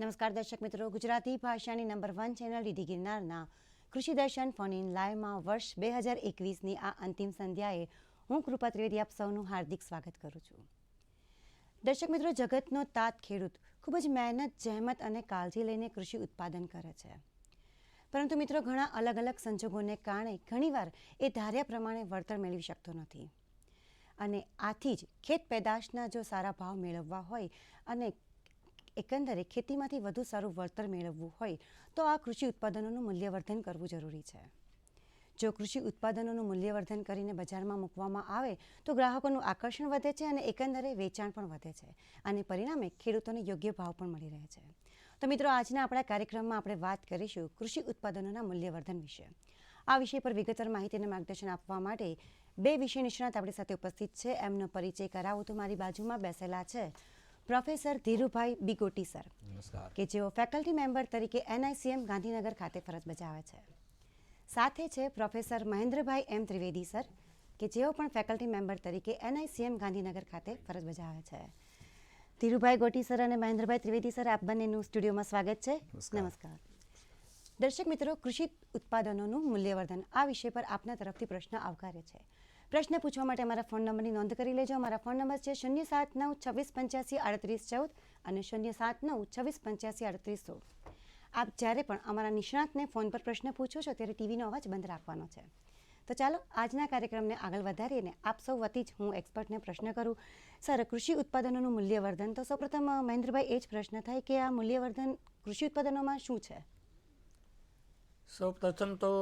નમસ્કાર દર્શક મિત્રો, ગુજરાતી ભાષાની નંબર 1 ચેનલ ડીડી ગિરનારના કૃષિ દર્શન ફોન ઇન લાઈવમાં વર્ષ 2021ની આ અંતિમ સંધ્યાએ હું કૃપા ત્રિવેદી આપ સૌનું હાર્દિક સ્વાગત કરું છું. દર્શક મિત્રો, જગતનો તાત ખેડૂત ખૂબ જ મહેનત, જહેમત અને કાળજી લઈને કૃષિ ઉત્પાદન કરે છે. પરંતુ મિત્રો, ઘણા અલગ અલગ સંજોગોને કારણે ઘણીવાર એ ધાર્યા પ્રમાણે વળતર મેળવી શકતો નથી. અને આથી જ ખેત પેદાશના જો સારા ભાવ મેળવવા હોય અને એકંદરે ખેતીમાંથી વધુ સારું વળતર મેળવવું હોય તો આ કૃષિ ઉત્પાદનોનું મૂલ્યવર્ધન કરવું જરૂરી છે. જો કૃષિ ઉત્પાદનોનું મૂલ્યવર્ધન કરીને બજારમાં મૂકવામાં આવે તો ગ્રાહકોનું આકર્ષણ વધે છે અને એકંદરે વેચાણ પણ વધે છે અને પરિણામે ખેડૂતોને યોગ્ય ભાવ પણ મળી રહે છે. તો મિત્રો, આજના આપણા કાર્યક્રમમાં આપણે વાત કરીશું કૃષિ ઉત્પાદનોના મૂલ્યવર્ધન વિશે. આ વિષય પર વિગતવાર માહિતી અને માર્ગદર્શન આપવા માટે બે વિષય નિષ્ણાત આપણી સાથે ઉપસ્થિત છે. એમનો પરિચય કરાવું તો મારી બાજુમાં બેસેલા છે પ્રોફેસર ધીરુભાઈ બિગોટી સર, કે જેઓ ફેકલ્ટી મેમ્બર તરીકે NICM ગાંધીનગર ખાતે ફરજ બજાવે છે. સાથે છે પ્રોફેસર મહેન્દ્રભાઈ એમ ત્રિવેદી સર, કે જેઓ પણ ફેકલ્ટી મેમ્બર તરીકે NICM ગાંધીનગર ખાતે ફરજ બજાવે છે. ધીરુભાઈ ગોટી સર અને મહેન્દ્રભાઈ ત્રિવેદી સર, આપ બંનેનું સ્ટુડિયોમાં સ્વાગત છે. નમસ્કાર. દર્શક મિત્રો, કૃષિ ઉત્પાદનોનું મૂલ્યવર્ધન આ વિષય પર આપના તરફથી પ્રશ્ન આવકાર્ય છે. પ્રશ્ન પૂછવા માટે અમારા ફોન નંબરની નોંધ કરી લેજો. અમારા ફોન નંબર છે 079 2685 3814 અને 079 2685 3816. આપ જ્યારે પણ અમારા નિષ્ણાતને ફોન પર પ્રશ્ન પૂછો છો ત્યારે ટીવીનો અવાજ બંધ રાખવાનો છે. તો ચાલો આજના કાર્યક્રમને આગળ વધારીને આપ સૌ વતી જ હું એક્સપર્ટને પ્રશ્ન કરું. સર, કૃષિ ઉત્પાદનોનું મૂલ્યવર્ધન, તો સૌપ્રથમ મહેન્દ્રભાઈ એ જ પ્રશ્ન થાય કે આ મૂલ્યવર્ધન કૃષિ ઉત્પાદનોમાં શું છે? સૌપ્રથમ તો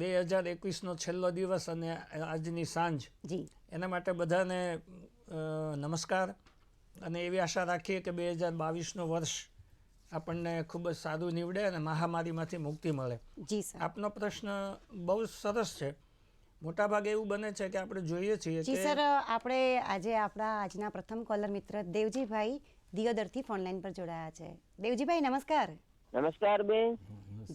2021નો છેલ્લો દિવસ અને આજની સાંજ, એના માટે બધાને નમસ્કાર અને એવી આશા રાખીએ કે 2022નો વર્ષ આપણને ખૂબ જ સારું નીવડે અને મહામારીમાંથી મુક્તિ મળે. જી સર. આપનો પ્રશ્ન બહુ સરસ છે. મોટાભાગે એવું બને છે કે આપણે જોઈએ છીએ જી સર, આપણે આજે આપણા આજના પ્રથમ કોલર મિત્ર દેવજીભાઈ દિયોદરથી ફોનલાઈન પર જોડાયા છે. દેવજીભાઈ નમસ્કાર. નમસ્કાર બેન.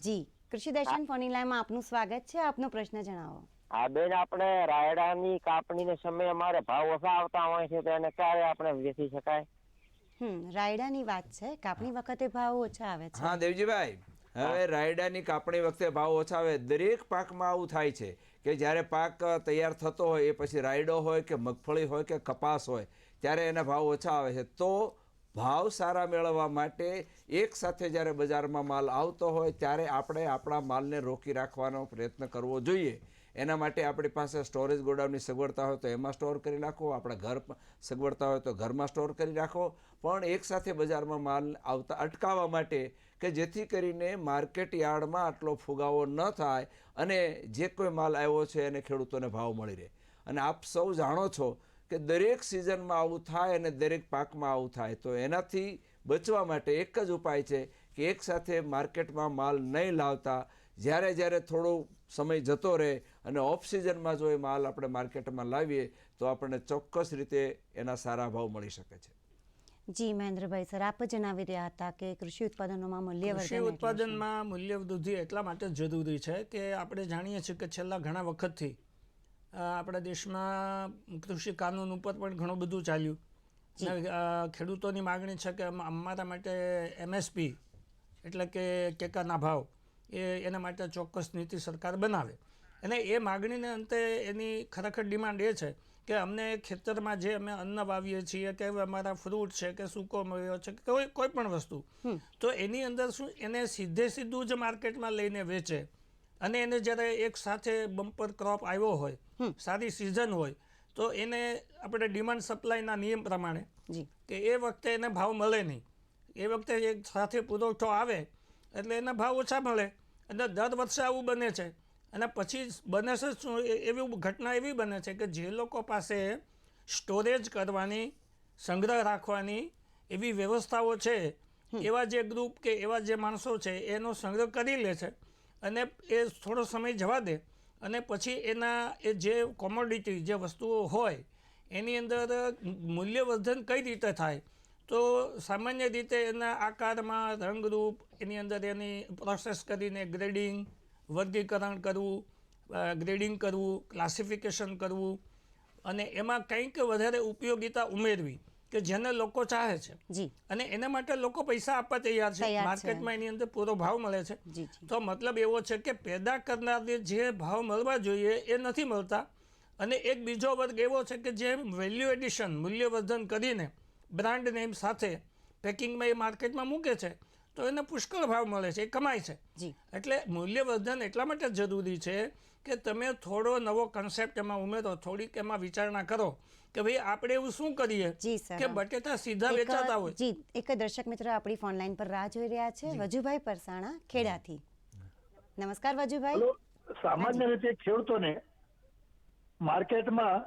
જી, કૃષિ દર્શન ફોન લાઈનમાં આપનું સ્વાગત છે. આપનો પ્રશ્ન જણાવો. હા બેન, આપણે રાયડાની કાપણીના સમયે અમારે ભાવ ઓછા આવતા હોય છે તો એને ક્યારે આપણે વેચી શકાય? રાયડાની વાત છે, કાપણી વખતે ભાવ ઓછા આવે છે. હા દેવજીભાઈ, હવે રાયડાની કાપણી વખતે ભાવ ઓછા આવે. દરેક પાકમાં આવું થાય છે કે જ્યારે પાક તૈયાર થતો હોય એ પછી રાયડો હોય કે મગફળી હોય કે કપાસ હોય ત્યારે એના ભાવ ઓછા આવે છે. તો ભાવ સારા મેળવવા માટે એક સાથે જ્યારે બજારમાં માલ આવતો હોય ત્યારે આપણે આપણા માલને રોકી રાખવાનો પ્રયત્ન કરવો જોઈએ. એના માટે આપણી પાસે સ્ટોરેજ ગોડાઉનની સગવડતા હોય તો એમાં સ્ટોર કરી રાખો, આપણા ઘર સગવડતા હોય તો ઘરમાં સ્ટોર કરી રાખો. પણ એક સાથે બજારમાં માલ આવતા અટકાવવા માટે કે જેથી કરીને માર્કેટ યાર્ડમાં આટલો ફુગાવો ન થાય અને જે કોઈ માલ આવ્યો છે એને ખેડૂતોને ભાવ મળી રહે. અને આપ સૌ જાણો છો કે દરેક સિઝનમાં આવું થાય અને દરેક પાકમાં આવું થાય. તો એનાથી બચવા માટે એક જ ઉપાય છે કે એક સાથે માર્કેટમાં માલ નહીં લાવતા, જ્યારે થોડો સમય જતો રહે અને ઓફ સિઝનમાં જો એ માલ આપણે માર્કેટમાં લાવીએ તો આપણને ચોક્કસ રીતે એના સારા ભાવ મળી શકે છે. જી મહેન્દ્રભાઈ સર, આપ જણાવી રહ્યા હતા કે કૃષિ ઉત્પાદનોમાં મૂલ્યવર્ધન, કૃષિ ઉત્પાદનમાં મૂલ્યવૃદ્ધિ એટલા માટે જરૂરી છે કે આપણે જાણીએ છીએ કે છેલ્લા ઘણા વખતથી આપણા દેશમાં કૃષિ કાનૂન ઉપર પણ ઘણું બધું ચાલ્યું. ખેડૂતોની માગણી છે કે અમારા માટે MSP એટલે કે ટેકાના ભાવ એના માટે ચોક્કસ નીતિ સરકાર બનાવે. અને એ માગણીને અંતે એની ખરેખર ડિમાન્ડ એ છે કે અમને ખેતરમાં જે અમે અન્ન વાવીએ છીએ કે અમારા ફ્રૂટ છે કે સૂકો મળ્યો છે કે કોઈ પણ વસ્તુ, તો એની અંદર શું એને સીધું જ માર્કેટમાં લઈને વેચે. અને એને જ્યારે એક સાથે બમ્પર ક્રોપ આવ્યો હોય, સારી સિઝન હોય, તો એને આપણે ડિમાન્ડ સપ્લાયના નિયમ પ્રમાણે કે એ વખતે એને ભાવ મળે નહીં. એ વખતે એક સાથે પુરવઠો આવે એટલે એના ભાવ ઓછા મળે. અને દર વર્ષે આવું બને છે. અને પછી બને છે શું, એવી ઘટના એવી બને છે કે જે લોકો પાસે સ્ટોરેજ કરવાની, સંગ્રહ રાખવાની એવી વ્યવસ્થાઓ છે, એવા જે ગ્રુપ કે એવા જે માણસો છે એનો સંગ્રહ કરી લે છે અને એ થોડો સમય જવા દે અને પછી એના એ જે કોમોડિટી જે વસ્તુઓ હોય એની અંદર મૂલ્યવર્ધન કઈ રીતે થાય, તો સામાન્ય રીતે એના આકારમાં, રંગરૂપ, એની અંદર એની પ્રોસેસ કરીને ગ્રેડિંગ, વર્ગીકરણ કરવું, ગ્રેડિંગ કરવું, ક્લાસિફિકેશન કરવું અને એમાં કંઈક વધારે ઉપયોગિતા ઉમેરવી કે જેને લોકો ચાહે છે જી અને એના માટે લોકો પૈસા આપવા તૈયાર છે. તૈયાર છે. માર્કેટમાં એની અંદર પૂરો ભાવ મળે છે. જી જી તો મતલબ એવો છે કે પેદા કરનારને જે ભાવ મળવા જોઈએ એ નથી મળતા. અને એક બીજો વર્ગ એવો છે કે જે વેલ્યુ એડિશન મૂલ્યવર્ધન કરીને બ્રાન્ડ નેમ સાથે પેકિંગમાં એ માર્કેટમાં મૂકે છે તો એને પુષ્કળ ભાવ મળે છે, એ કમાય છે. જી એટલે મૂલ્યવર્ધન એટલા માટે જરૂરી છે કે તમે થોડો નવો કન્સેપ્ટ એમાં ઉમેરો, થોડીક એમાં વિચારણા કરો કે ભાઈ આપણે એવું શું કરીએ જી સર કે બટેટા સીધા એક વેચાતા હોય. જી એક દર્શક મિત્રો આપણી ફોન લાઈન પર રાહ જોઈ રહ્યા છે, વજુભાઈ પરસાણા ખેડાથી. નમસ્કાર વજુભાઈ. હલો, સામાન્ય રીતે ખેડૂતોને માર્કેટમાં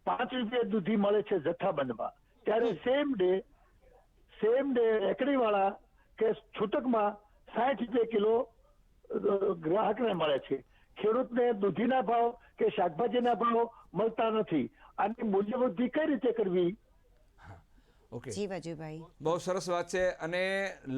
5 રૂપિયા દૂધી મળે છે જથ્થાબંધમાં, ત્યારે સેમ ડે રેકડીવાળા કે છૂટકમાં 60 રૂપિયા કિલો ગ્રાહકને મળે છે. ખેડૂતને દૂધીના ભાવ કે શાકભાજીના ભાવ મળતા નથી. આની મૂલ્યવૃદ્ધિ કઈ રીતે કરવી? ઓકે, જી વજુભાઈ. બહુ સરસ વાત છે. અને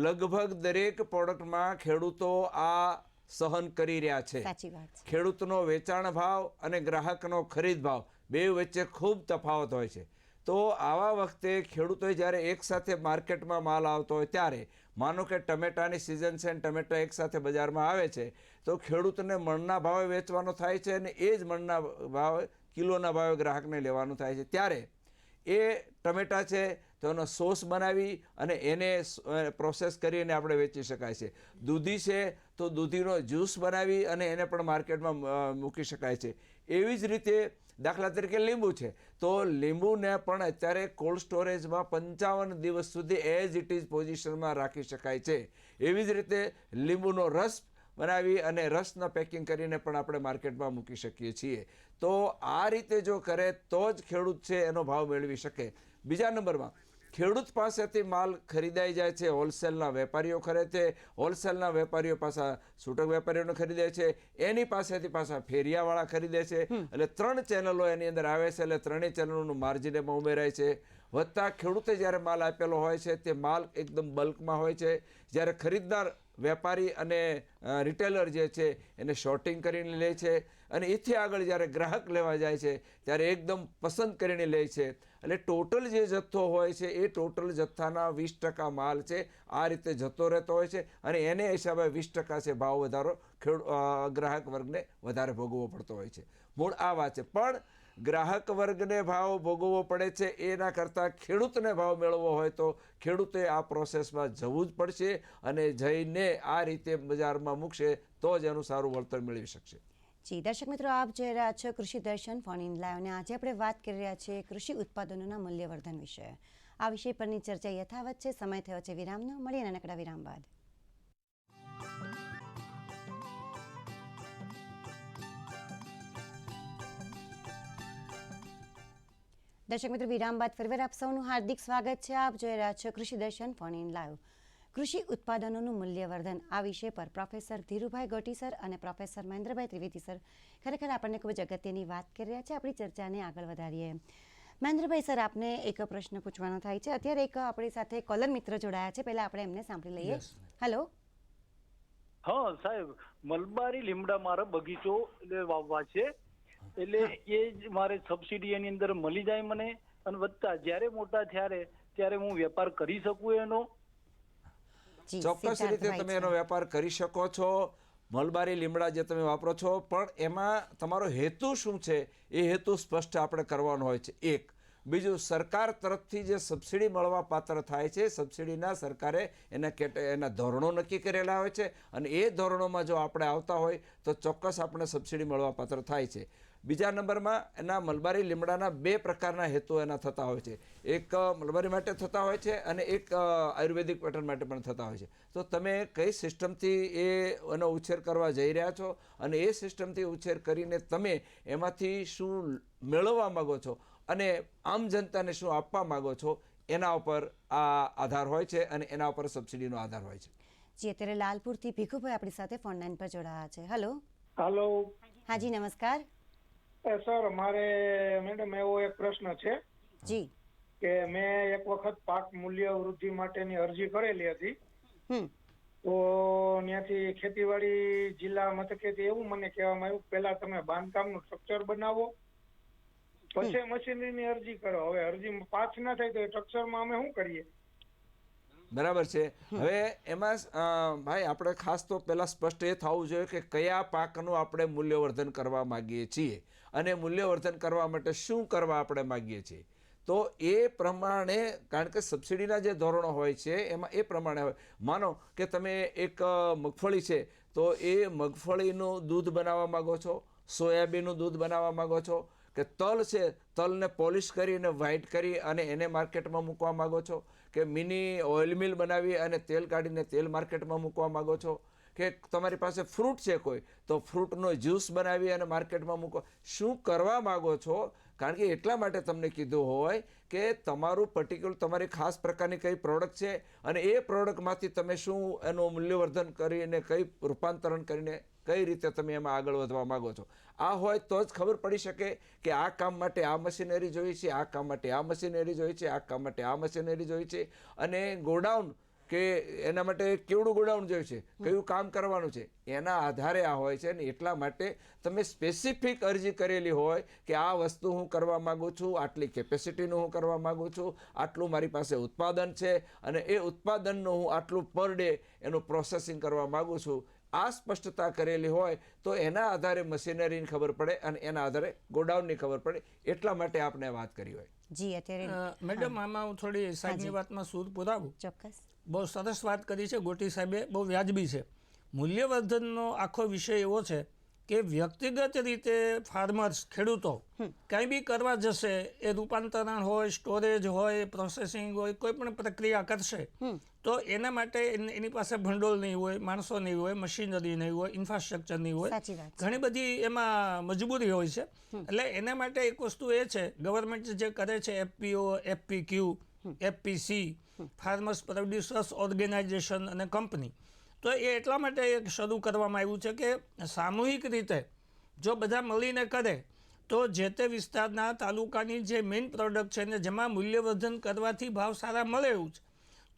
લગભગ દરેક પ્રોડક્ટમાં ખેડૂતો આ સહન કરી રહ્યા છે. સાચી વાત છે. ખેડૂતનો વેચાણ ભાવ અને ગ્રાહકનો ખરીદ ભાવ બે વચ્ચે ખૂબ તફાવત હોય છે. તો આવા વખતે ખેડૂતોએ જ્યારે એકસાથે માર્કેટમાં માલ આવતો હોય ત્યારે, માનો કે ટમેટાની સિઝન છે અને ટમેટા એકસાથે બજારમાં આવે છે, તો ખેડૂતને મણના ભાવે વેચવાનો થાય છે અને એ જ મણના ભાવે કિલોના ભાવે ગ્રાહકને લેવાનું થાય છે. ત્યારે એ ટમેટા છે તો એનો સોસ બનાવી અને એને પ્રોસેસ કરીને આપણે વેચી શકાય છે. દૂધી છે તો દૂધીનો જ્યુસ બનાવી અને એને પણ માર્કેટમાં મૂકી શકાય છે. એવી જ રીતે દાખલા તરીકે લીંબુ છે તો લીંબુને પણ અત્યારે કોલ્ડ સ્ટોરેજમાં 55 દિવસ સુધી એઝ ઇટ ઇઝ પોઝિશનમાં રાખી શકાય છે. એવી જ રીતે લીંબુનો રસ બનાવી અને રસના પેકિંગ કરીને પણ આપણે માર્કેટમાં મૂકી શકીએ છીએ. તો આ રીતે જો કરે તો જ ખેડૂત છે એનો ભાવ મેળવી શકે. બીજા નંબરમાં, ખેડૂત પાસેથી માલ ખરીદાઈ જાય છે, હોલસેલના વેપારીઓ ખરીદે છે, હોલસેલના વેપારીઓ પાસા છૂટક વેપારીઓને ખરીદે છે, એની પાસેથી પાછા ફેરિયાવાળા ખરીદે છે. એટલે 3 ચેનલો એની અંદર આવે છે. એટલે 3 ચેનલોનું માર્જિન એમાં ઉમેરાય છે. વત્તા ખેડૂતે જ્યારે માલ આપેલો હોય છે તે માલ એકદમ બલ્કમાં હોય છે. જ્યારે ખરીદનાર વેપારી અને રિટેલર જે છે એને શોર્ટિંગ કરીને લે છે અને એથી આગળ જ્યારે ગ્રાહક લેવા જાય છે ત્યારે એકદમ પસંદ કરીને લે છે. એટલે ટોટલ જે જથ્થો હોય છે એ ટોટલ જથ્થાના 20% માલ છે આ રીતે જતો રહેતો હોય છે અને એને હિસાબે 20% છે ભાવ વધારો ગ્રાહક વર્ગને વધારે ભોગવવો પડતો હોય છે. મૂળ આ વાત છે. પણ ગ્રાહક વર્ગને ભાવ ભોગવવો પડે છે એના કરતાં ખેડૂતને ભાવ મેળવવો હોય તો ખેડૂતે આ પ્રોસેસમાં જવું જ પડશે અને જઈને આ રીતે બજારમાં મૂકશે તો જ એનું સારું વળતર મેળવી શકશે. જી દર્શક મિત્રો, આપ જોઈ રહ્યા છો કૃષિ દર્શન ફોન ઇન લાઈવ અને આજે આપણે વાત કરી રહ્યા છીએ કૃષિ ઉત્પાદનોના મૂલ્યવર્ધન વિશે. આ વિષય પરની ચર્ચા યથાવત છે. સમય થયો છે વિરામનો. મળીએ નાનકડા વિરામ બાદ. દર્શક મિત્રો, વિરામ બાદ ફરીવાર આપ સૌનું હાર્દિક સ્વાગત છે. આપ જોઈ રહ્યા છો કૃષિ દર્શન ફોન ઇન લાઈવ. કૃષિ ઉત્પાદનોનું મૂલ્યવર્ધન આ વિષય પર પ્રોફેસર ધીરુભાઈ ગોટી સર અને પ્રોફેસર મહેન્દ્રભાઈ ત્રિવેદી સર ખરેખર આપણને ખૂબ જ અગત્યની વાત કરી રહ્યા છે. આપણી ચર્ચાને આગળ વધારીએ. મહેન્દ્રભાઈ સર, આપને એક પ્રશ્ન પૂછવાનો થાય છે. અત્યારે એક આપણી સાથે કોલર મિત્ર જોડાયા છે. પહેલા આપણે એમને સાંભળી લઈએ. હેલો. હા સાહેબ, મલબારી લીમડા મારો બગીચો વાવવા છે, એટલે એ જ મારે સબસિડી એની અંદર મળી જાય મને, અને વધતા જ્યારે મોટા ત્યારે હું વેપાર કરી શકું એનો? ચોક્કસ રીતે તમે એનો વેપાર કરી શકો છો. મલબારી લીમડા જે તમે વાપરો છો, પણ એમાં તમારો હેતુ શું છે એ હેતુ સ્પષ્ટ આપણે કરવાનો હોય છે. એક બીજું, સરકાર તરફથી જે સબસિડી મળવા પાત્ર થાય છે, સબસિડીના સરકારે એના ધોરણો નક્કી કરેલા હોય છે અને એ ધોરણોમાં જો આપણે આવતા હોય તો ચોક્કસ આપણે સબસિડી મળવા પાત્ર થાય છે. બીજા નંબરમાં એના મલબારી લીમડાના 2 પ્રકારના હેતુ એના થતા હોય છે. એક મલબારી માટે થતા હોય છે અને એક આયુર્વેદિક પેટર્ન માટે પણ થતા હોય છે. તો તમે કઈ સિસ્ટમથી એનો ઉછેર કરવા જઈ રહ્યા છો અને એ સિસ્ટમથી ઉછેર કરીને તમે એમાંથી શું મેળવવા માગો છો અને આમ જનતાને શું આપવા માગો છો એના ઉપર આ આધાર હોય છે અને એના ઉપર સબસિડીનો આધાર હોય છે. જી, અત્યારે લાલપુરથી ભીખુભાઈ આપણી સાથે ફોન લાઈન પર જોડાયા છે. હેલો. હેલો. હાજી નમસ્કાર. સર, મારે મેડમ એવો એક પ્રશ્ન છે જી કે મેં એક વખત પાક મૂલ્ય વૃદ્ધિ માટેની અરજી કરેલી હતી, તો ત્યાંથી ખેતીવાડી જિલ્લા મથકેથી એવું મને કહેવામાં આવ્યું પહેલા તમે બાંધકામનું સ્ટ્રક્ચર બનાવો, પછી મશીનરીની અરજી કરો. હવે અરજી પાસ ના થાય તો સ્ટ્રક્ચરમાં અમે શું કરીએ? બરાબર છે. હવે એમાં ભાઈ આપણે ખાસ તો પહેલા સ્પષ્ટ એ થવું જોઈએ કે કયા પાકનું આપણે મૂલ્યવર્ધન કરવા માંગીએ છીએ અને મૂલ્યવર્ધન કરવા માટે શું કરવા આપણે માંગીએ છીએ. તો એ પ્રમાણે, કારણ કે સબસિડીના જે ધોરણો હોય છે એમાં એ પ્રમાણે હોય. માનો કે તમે એક મગફળી છે તો એ મગફળીનું દૂધ બનાવવા માંગો છો, સોયાબીનનું દૂધ બનાવવા માંગો છો, કે તલ છે તલને પોલિશ કરી અને વ્હાઇટ કરી અને એને માર્કેટમાં મૂકવા માંગો છો, કે મિની ઓઇલ મિલ બનાવી અને તેલ કાઢીને તેલ માર્કેટમાં મૂકવા માંગો છો, કે તમારી પાસે ફ્રૂટ છે કોઈ તો ફ્રૂટનો જ્યુસ બનાવી અને માર્કેટમાં મૂકો. શું કરવા માંગો છો? કારણ કે એટલા માટે તમને કીધું હોય કે તમારું પર્ટિક્યુલર તમારી ખાસ પ્રકારની કઈ પ્રોડક્ટ છે અને એ પ્રોડક્ટમાંથી તમે શું એનું મૂલ્યવર્ધન કરીને કઈ રૂપાંતરણ કરીને કઈ રીતે તમે એમાં આગળ વધવા માંગો છો. આ હોય તો જ ખબર પડી શકે કે આ કામ માટે આ મશીનરી જોઈએ છે, આ કામ માટે આ મશીનરી જોઈએ છે, આ કામ માટે આ મશીનરી જોઈએ છે, અને ગોડાઉન કે એના માટે કેવડું ગોડાઉન જોઈએ છે, કયું કામ કરવાનું છે, એના આધારે આ હોય છે. ને એટલા માટે તમે સ્પેસિફિક અરજી કરેલી હોય કે આ વસ્તુ હું કરવા માંગુ છું, આટલી કેપેસિટીનું હું કરવા માંગુ છું, આટલું મારી પાસે ઉત્પાદન છે અને એ ઉત્પાદનનું હું આટલું પર ડે એનું પ્રોસેસિંગ કરવા માંગુ છું. આ સ્પષ્ટતા કરેલી હોય તો એના આધારે મશીનરીની ખબર પડે અને એના આધારે ગોડાઉનની ખબર પડે. એટલા માટે આપણે વાત કરી હોય. જી અત્યારે મેડમ આમાં હું થોડી સાહેબની વાતમાં સૂર પુરાવું. ચોક્કસ. બહુ સરસ વાત કરી છે ગોટી સાહેબે, બહુ વ્યાજબી છે. મૂલ્યવર્ધનનો આખો વિષય એવો છે કે વ્યક્તિગત રીતે ફાર્મર્સ, ખેડૂતો કંઈ બી કરવા જશે, એ રૂપાંતરણ હોય, સ્ટોરેજ હોય, પ્રોસેસિંગ હોય, કોઈ પણ પ્રક્રિયા કરશે તો એના માટે એની પાસે ભંડોળ નહીં હોય, માણસો નહીં હોય, મશીનરી નહીં હોય, ઇન્ફ્રાસ્ટ્રક્ચર નહીં હોય, ઘણી બધી એમાં મજબૂરી હોય છે. એટલે એના માટે એક વસ્તુ એ છે, ગવર્મેન્ટ જે કરે છે FPO, FPQ, FPC, farmers producers organisation અને કંપની, તો એ એટલા માટે એક શરૂ કરવામાં આવ્યું છે કે સામૂહિક રીતે જો બધા મળીને કરે તો જે તે વિસ્તારના તાલુકાની જે મેઇન પ્રોડક્ટ છે ને જેમાં મૂલ્યવર્ધન કરવાથી ભાવ સારા મળે એવું છે,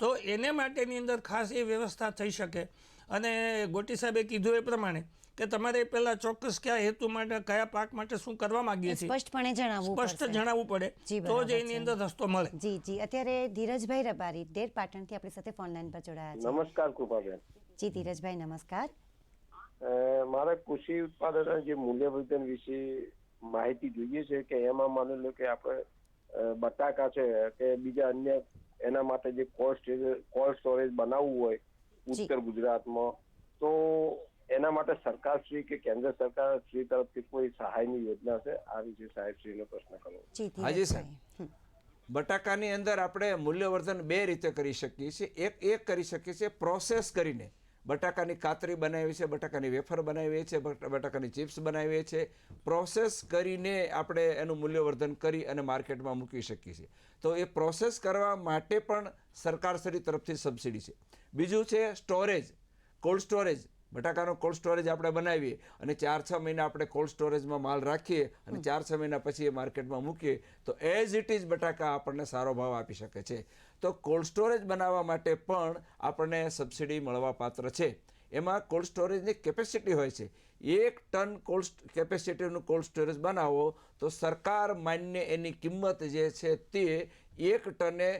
તો એને માટેની અંદર ખાસ એ વ્યવસ્થા થઈ શકે. અને ગોટી સાહેબે કીધું એ પ્રમાણે કે તમારે પહેલા ચોક્કસ કયા હેતુ માટે, કયા પાક માટે શું કરવા માંગીએ છીએ સ્પષ્ટપણે જણાવવું પડે તો જ એની અંદર રસ્તો મળે. જી જી. અત્યારે ધીરજભાઈ રબારી ડેર પાટણથી આપણી સાથે ફોન લાઈન પર જોડાયા છે. નમસ્કાર કૃપાબેન. જી ધીરજભાઈ નમસ્કાર. મારે કૃષિ ઉત્પાદન જે મૂલ્યવર્ધન વિશે માહિતી જોઈએ છે કે એમાં માની લો કે આપણે બટાકા છે કે બીજા અન્ય એના માટે જે કોલ્ડ સ્ટોરેજ બનાવવું હોય ઉત્તર ગુજરાતમાં, તો એના માટે સરકાર શ્રી કે કેન્દ્ર સરકાર શ્રી તરફથી કોઈ સહાયની યોજના છે? આ વિશે સાહેબ શ્રીનો પ્રશ્ન કરો. હાજી સાહેબ, બટાકાની અંદર આપણે મૂલ્યવર્ધન બે રીતે કરી શકીએ છીએ. એક કરી શકીએ છીએ પ્રોસેસ કરીને, બટાકાની કાતરી બનાવીએ છીએ, બટાકાની વેફર બનાવીએ છીએ, બટાકાની ચિપ્સ બનાવીએ છીએ. પ્રોસેસ કરીને આપણે એનું મૂલ્યવર્ધન કરી અને માર્કેટમાં મૂકી શકીએ છીએ. તો એ પ્રોસેસ કરવા માટે પણ સરકારશ્રી તરફથી સબસિડી છે. બીજું છે સ્ટોરેજ, કોલ્ડ સ્ટોરેજ. બટાકાનો કોલ્ડ સ્ટોરેજ આપણે બનાવીએ અને 4-6 મહિના આપણે કોલ્ડ સ્ટોરેજમાં માલ રાખીએ અને 4-6 મહિના પછી એ માર્કેટમાં મૂકીએ તો એઝ ઇટ ઇઝ બટાકા આપણને સારો ભાવ આપી શકે છે. તો કોલ્ડ સ્ટોરેજ બનાવવા માટે પણ આપણને સબસિડી મળવા પાત્ર છે. એમાં કોલ્ડ સ્ટોરેજની કેપેસિટી હોય છે. 1 ટન કેપેસિટીનું કોલ્ડ સ્ટોરેજ બનાવો તો સરકાર માન્ય એની કિંમત જે છે તે 1 ટને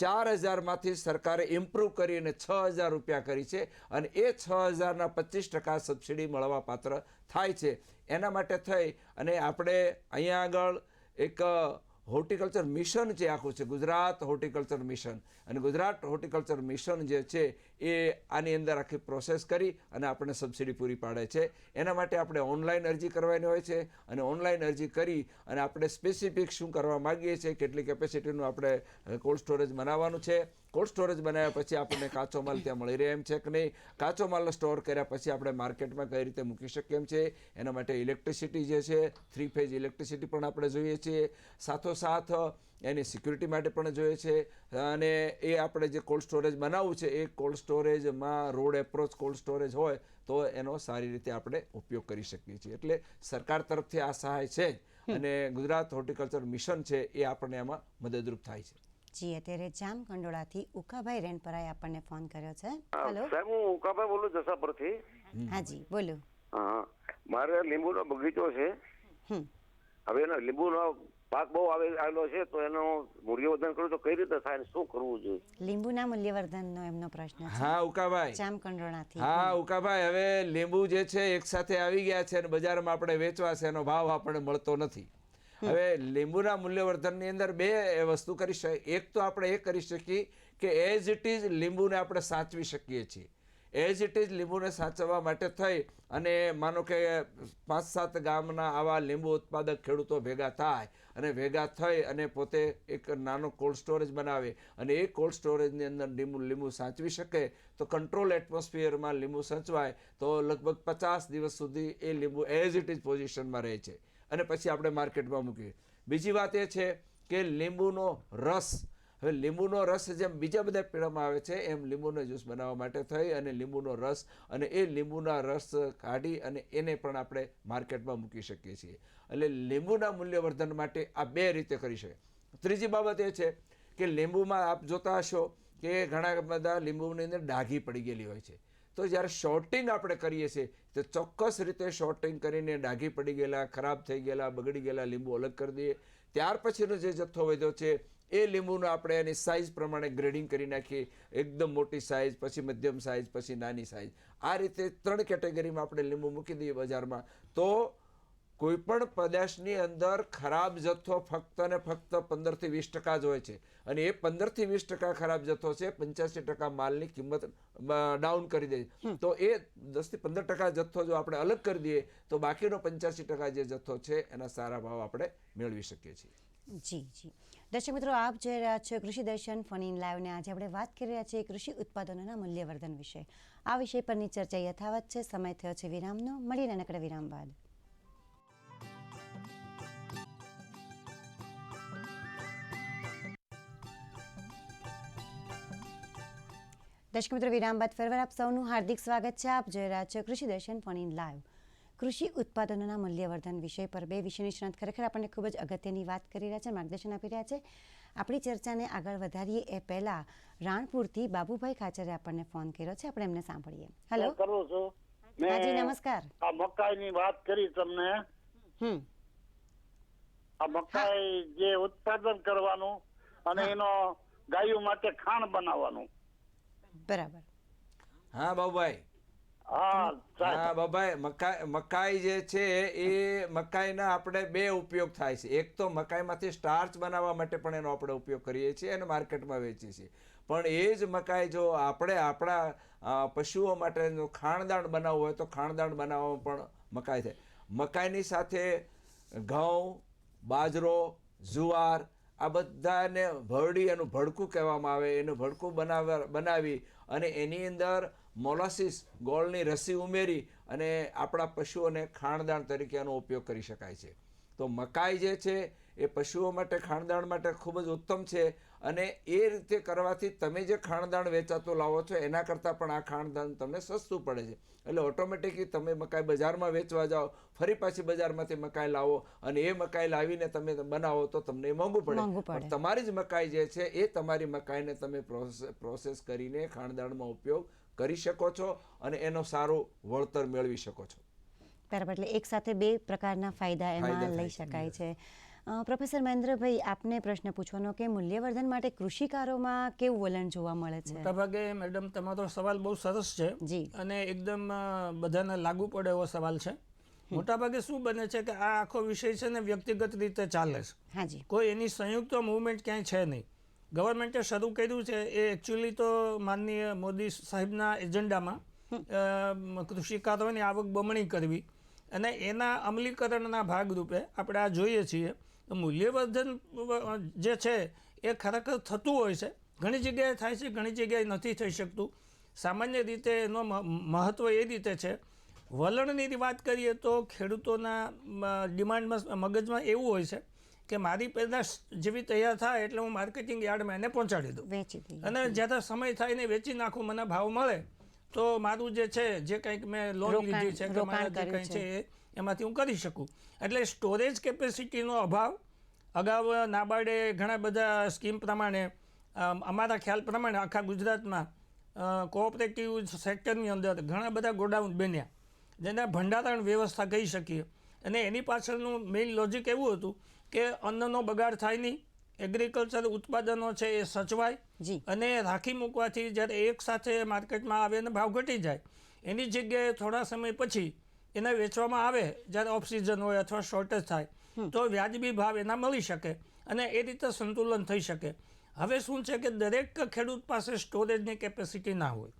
4,000માંથી સરકારે ઇમ્પ્રૂવ કરીને 6,000 રૂપિયા કરી છે અને એ 6,000ના 25% સબસિડી મળવા પાત્ર થાય છે. એના માટે થઈ અને આપણે અહીંયા આગળ એક હોર્ટિકલ્ચર મિશન જે આખું છે, ગુજરાત હોર્ટિકલ્ચર મિશન, અને ગુજરાત હોર્ટિકલ્ચર મિશન જે છે એ આની અંદર આખી પ્રોસેસ કરી અને આપણને સબસિડી પૂરી પાડે છે. એના માટે આપણે ઓનલાઈન અરજી કરવાની હોય છે અને ઓનલાઈન અરજી કરી અને આપણે સ્પેસિફિક શું કરવા માગીએ છીએ, કેટલી કેપેસિટીનું આપણે કોલ્ડ સ્ટોરેજ બનાવવાનું છે, કોલ્ડ સ્ટોરેજ બનાવ્યા પછી આપણને કાચો માલ ત્યાં મળી રહે એમ છે કે નહીં, કાચો માલ સ્ટોર કર્યા પછી આપણે માર્કેટમાં કઈ રીતે મૂકી શકીએ એમ છે. એના માટે ઇલેક્ટ્રિસિટી જે છે 3 ફેઝ ઇલેક્ટ્રિસિટી પણ આપણે જોઈએ છીએ, સાથોસાથ એની સિક્યુરિટી માટે પણ જોઈએ છે. અને એ આપણે જે કોલ્ડ સ્ટોરેજ બનાવવું છે એ કોલ્ડ સ્ટોરેજમાં રોડ એપ્રોચ કોલ્ડ સ્ટોરેજ હોય તો એનો સારી રીતે આપણે ઉપયોગ કરી શકીએ છીએ. એટલે સરકાર તરફથી આ સહાય છે જ અને ગુજરાત હોર્ટિકલ્ચર મિશન છે એ આપણને એમાં મદદરૂપ થાય છે. જી અત્યારે જામ કંડોળાથી ઉકાભાઈ રેણપરાએ આપણને ફોન કર્યો છે. હેલો સાહેબ, હું ઉકાભાઈ બોલું જસાપરથી. હાજી બોલો. હા, મારે લીંબુનો બગીચો છે હવે એનો લીંબુનો પાક બહુ આવેલો છે, તો એનો મૂલ્યવર્ધન કરવું તો કઈ રીતે થાય ને શું કરવું જોઈએ? લીંબુના મૂલ્યવર્ધનનો એમનો પ્રશ્ન છે. હા ઉકાભાઈ, જામકંડોળાથી. હા ઉકાભાઈ, હવે લીંબુ જે છે એક સાથે આવી ગયા છે અને બજારમાં આપણે વેચવા છે, એનો ભાવ આપણને મળતો નથી. હવે લીંબુના મૂલ્યવર્ધનની અંદર બે વસ્તુ કરી શકીએ. એક તો આપણે એ કરી શકીએ કે એઝ ઇટ ઇઝ લીંબુને આપણે સાચવી શકીએ છીએ. એઝ ઇટ ઇઝ લીંબુને સાચવવા માટે થઈ અને માનો કે 5-7 ગામના આવા લીંબુ ઉત્પાદક ખેડૂતો ભેગા થાય અને ભેગા થઈ અને પોતે એક નાનો કોલ્ડ સ્ટોરેજ બનાવે અને એ કોલ્ડ સ્ટોરેજની અંદર લીંબુ સાચવી શકે તો કંટ્રોલ એટમોસ્ફિયરમાં લીંબુ સચવાય તો લગભગ 50 દિવસ સુધી એ લીંબુ એઝ ઇટ ઇઝ પોઝિશનમાં રહે છે અને પછી આપણે માર્કેટમાં મૂકીએ. બીજી વાત એ છે કે લીંબુનો રસ, હવે લીંબુનો રસ જેમ બીજા બધા પીણામાં આવે છે એમ લીંબુનો જ્યુસ બનાવવા માટે થઈ અને લીંબુનો રસ અને એ લીંબુના રસ કાઢી અને એને પણ આપણે માર્કેટમાં મૂકી શકીએ છીએ. એટલે લીંબુના મૂલ્યવર્ધન માટે આ બે રીતે કરી શકાય. ત્રીજી બાબત એ છે કે લીંબુમાં આપ જોતા હશો કે ઘણા બધા લીંબુની અંદર ડાઘી પડી ગયેલી હોય છે. તો જ્યારે શોર્ટિંગ આપણે કરીએ છીએ તો ચોક્કસ રીતે શોર્ટિંગ કરીને ડાઘી પડી ગયેલા, ખરાબ થઈ ગયેલા, બગડી ગયેલા લીંબુ અલગ કરી દઈએ. ત્યાર પછીનો જે જથ્થો વધ્યો છે એ લીંબુનો આપણે એની સાઇઝ પ્રમાણે ગ્રેડિંગ કરી નાખીએ. એકદમ મોટી સાઇઝ, પછી મધ્યમ સાઇઝ, પછી નાની સાઇઝ. આ રીતે 3 કેટેગરીમાં આપણે લીંબુ મૂકી દઈએ બજારમાં તો કોઈ પણ પેદાશની અંદર ખરાબ જથ્થો ફક્ત ને ફક્ત 15 થી 20% જ હોય છે અને એ 15 થી 20% ખરાબ જથ્થો છે 85% માલની કિંમત ડાઉન કરી દે. તો એ 10 થી 15% જથ્થો જો આપણે અલગ કરી દઈએ તો બાકીનો 85% જે જથ્થો છે એના સારા ભાવ આપણે મેળવી શકીએ છીએ. જી જી. દર્શક મિત્રો, આપ જોઈ રહ્યા છો કૃષિ દર્શન ફોન ઇન લાઈવ ને આજે આપણે વાત કરી રહ્યા છીએ કૃષિ ઉત્પાદનોના મૂલ્યવર્ધન વિશે. આ વિષય પરની ચર્ચા યથાવત છે. સમય થયો છે વિરામનો. મળીએ નાનકડા વિરામ બાદ. દર્શક મિત્રો, વિરામ બાદ ફરીવાર આપ સૌનું હાર્દિક સ્વાગત છે. આપ જોઈ રહ્યા છો કૃષિ દર્શન ફોન ઇન લાઈવ. કૃષિ ઉત્પાદનોના મૂલ્યવર્ધન વિષય પર બે વિષય નિષ્ણાત ખરેખર આપણને ખૂબ જ અગત્યની વાત કરી રહ્યા છે, માર્ગદર્શન આપી રહ્યા છે. આપણી ચર્ચાને આગળ વધારીએ એ પહેલા રાણપુરથી બાબુભાઈ ખાચરે આપણને ફોન કર્યો છે. આપણે એમને સાંભળીએ. હેલો. કરું છું. હાજી નમસ્કાર. આ મકાઈની વાત કરી તમને. આ મકાઈ જે ઉત્પાદન કરવાનું અને એનો ગાયો માટે ખાણ બનાવવાનું. બરાબર. હા બાબુભાઈ. હા બાબાઈ, મકાઈ જે છે એ મકાઈના આપણે બે ઉપયોગ થાય છે. એક તો મકાઈમાંથી સ્ટાર્ચ બનાવવા માટે પણ એનો આપણે ઉપયોગ કરીએ છીએ અને માર્કેટમાં વેચીએ છીએ. પણ એ જ મકાઈ જો આપણે આપણા પશુઓ માટે જો ખાણદાણ બનાવવું હોય તો ખાણદાણ બનાવવામાં પણ મકાઈ થાય. મકાઈની સાથે ઘઉં, બાજરો, જુવાર આ બધાને ભરડી એનું ભડકું કહેવામાં આવે. એનું ભડકું બનાવી અને એની અંદર મોલાસીસ ગોળની રસી ઉમેરી અને આપણા પશુઓને ખાણદાણ તરીકે એનો ઉપયોગ કરી શકાય છે. તો મકાઈ જે છે એ પશુઓ માટે ખાણદાણ માટે ખૂબ જ ઉત્તમ છે અને એ રીતે કરવાથી તમે જે ખાણદાણ વેચાતું લાવો છો એના કરતાં પણ આ ખાણદાણ તમને સસ્તું પડે છે. એટલે ઓટોમેટિકલી તમે મકાઈ બજારમાં વેચવા જાઓ, ફરી પાછી બજારમાંથી મકાઈ લાવો અને એ મકાઈ લાવીને તમે બનાવો તો તમને મોંઘું પડે. તમારી જ મકાઈ જે છે એ તમારી મકાઈને તમે પ્રોસેસ કરીને ખાણદાણમાં ઉપયોગ કરી શકો છો અને એનો સારું વળતર મેળવી શકો છો. બરાબર. એટલે એક સાથે બે પ્રકારના ફાયદા એમાં લઈ શકાય છે. પ્રોફેસર મહેન્દ્રભાઈ, આપને પ્રશ્ન પૂછવાનો કે મૂલ્યવર્ધન માટે કૃષિકારોમાં કેવું વલણ જોવા મળે છે? મોટાભાગે મેડમ તમારો સવાલ બહુ સરસ છે અને એકદમ બધાને લાગુ પડે એવો સવાલ છે. મોટાભાગે શું બને છે કે આ આખો વિષય છે ને વ્યક્તિગત રીતે ચાલે છે. હાજી. કોઈ એની સંયુક્ત મૂવમેન્ટ ક્યાંય છે નહીં. ગવર્મેન્ટે શરૂ કર્યું છે એ એકચ્યુઅલી તો માનનીય મોદી સાહેબના એજન્ડામાં કૃષિકારોની આવક બમણી કરવી અને એના અમલીકરણના ભાગરૂપે આપણે આ જોઈએ છીએ. મૂલ્યવર્ધન જે છે એ ખરેખર થતું હોય છે. ઘણી જગ્યાએ થાય છે, ઘણી જગ્યાએ નથી થઈ શકતું. સામાન્ય રીતે એનો મહત્ત્વ એ રીતે છે, વલણની વાત કરીએ તો ખેડૂતોના ડિમાન્ડમાં મગજમાં એવું હોય છે કે મારી પેદાશ જેવી તૈયાર થાય એટલે હું માર્કેટિંગ યાર્ડમાં એને પહોંચાડી દઉં અને જ્યારે સમય થાય ને વેચી નાખું, મને ભાવ મળે તો મારું જે છે જે કંઈક મેં લોન લીધી છે કે મારા જે કંઈ છે એમાંથી હું કરી શકું. એટલે સ્ટોરેજ કેપેસિટીનો અભાવ. અગાઉ નાબાર્ડે ઘણા બધા સ્કીમ પ્રમાણે અમારા ખ્યાલ પ્રમાણે આખા ગુજરાતમાં કોઓપરેટિવ સેક્ટરની અંદર ઘણા બધા ગોડાઉન બન્યા જેને ભંડારણ વ્યવસ્થા કહી શકીએ. અને એની પાછળનું મેઇન લોજિક એવું હતું કે અન્નનો બગાડ થાય નહીં, એગ્રીકલ્ચર ઉત્પાદનો છે એ સચવાય જી અને રાખી મૂકવાથી જ્યારે એક સાથે માર્કેટમાં આવે અને ભાવ ઘટી જાય, એની જગ્યાએ થોડા સમય પછી એને વેચવામાં આવે જ્યારે ઓફ સિઝન હોય અથવા શોર્ટેજ થાય તો વ્યાજબી ભાવ એના મળી શકે અને એ રીતે સંતુલન થઈ શકે. હવે શું છે કે દરેક ખેડૂત પાસે સ્ટોરેજની કેપેસિટી ના હોય,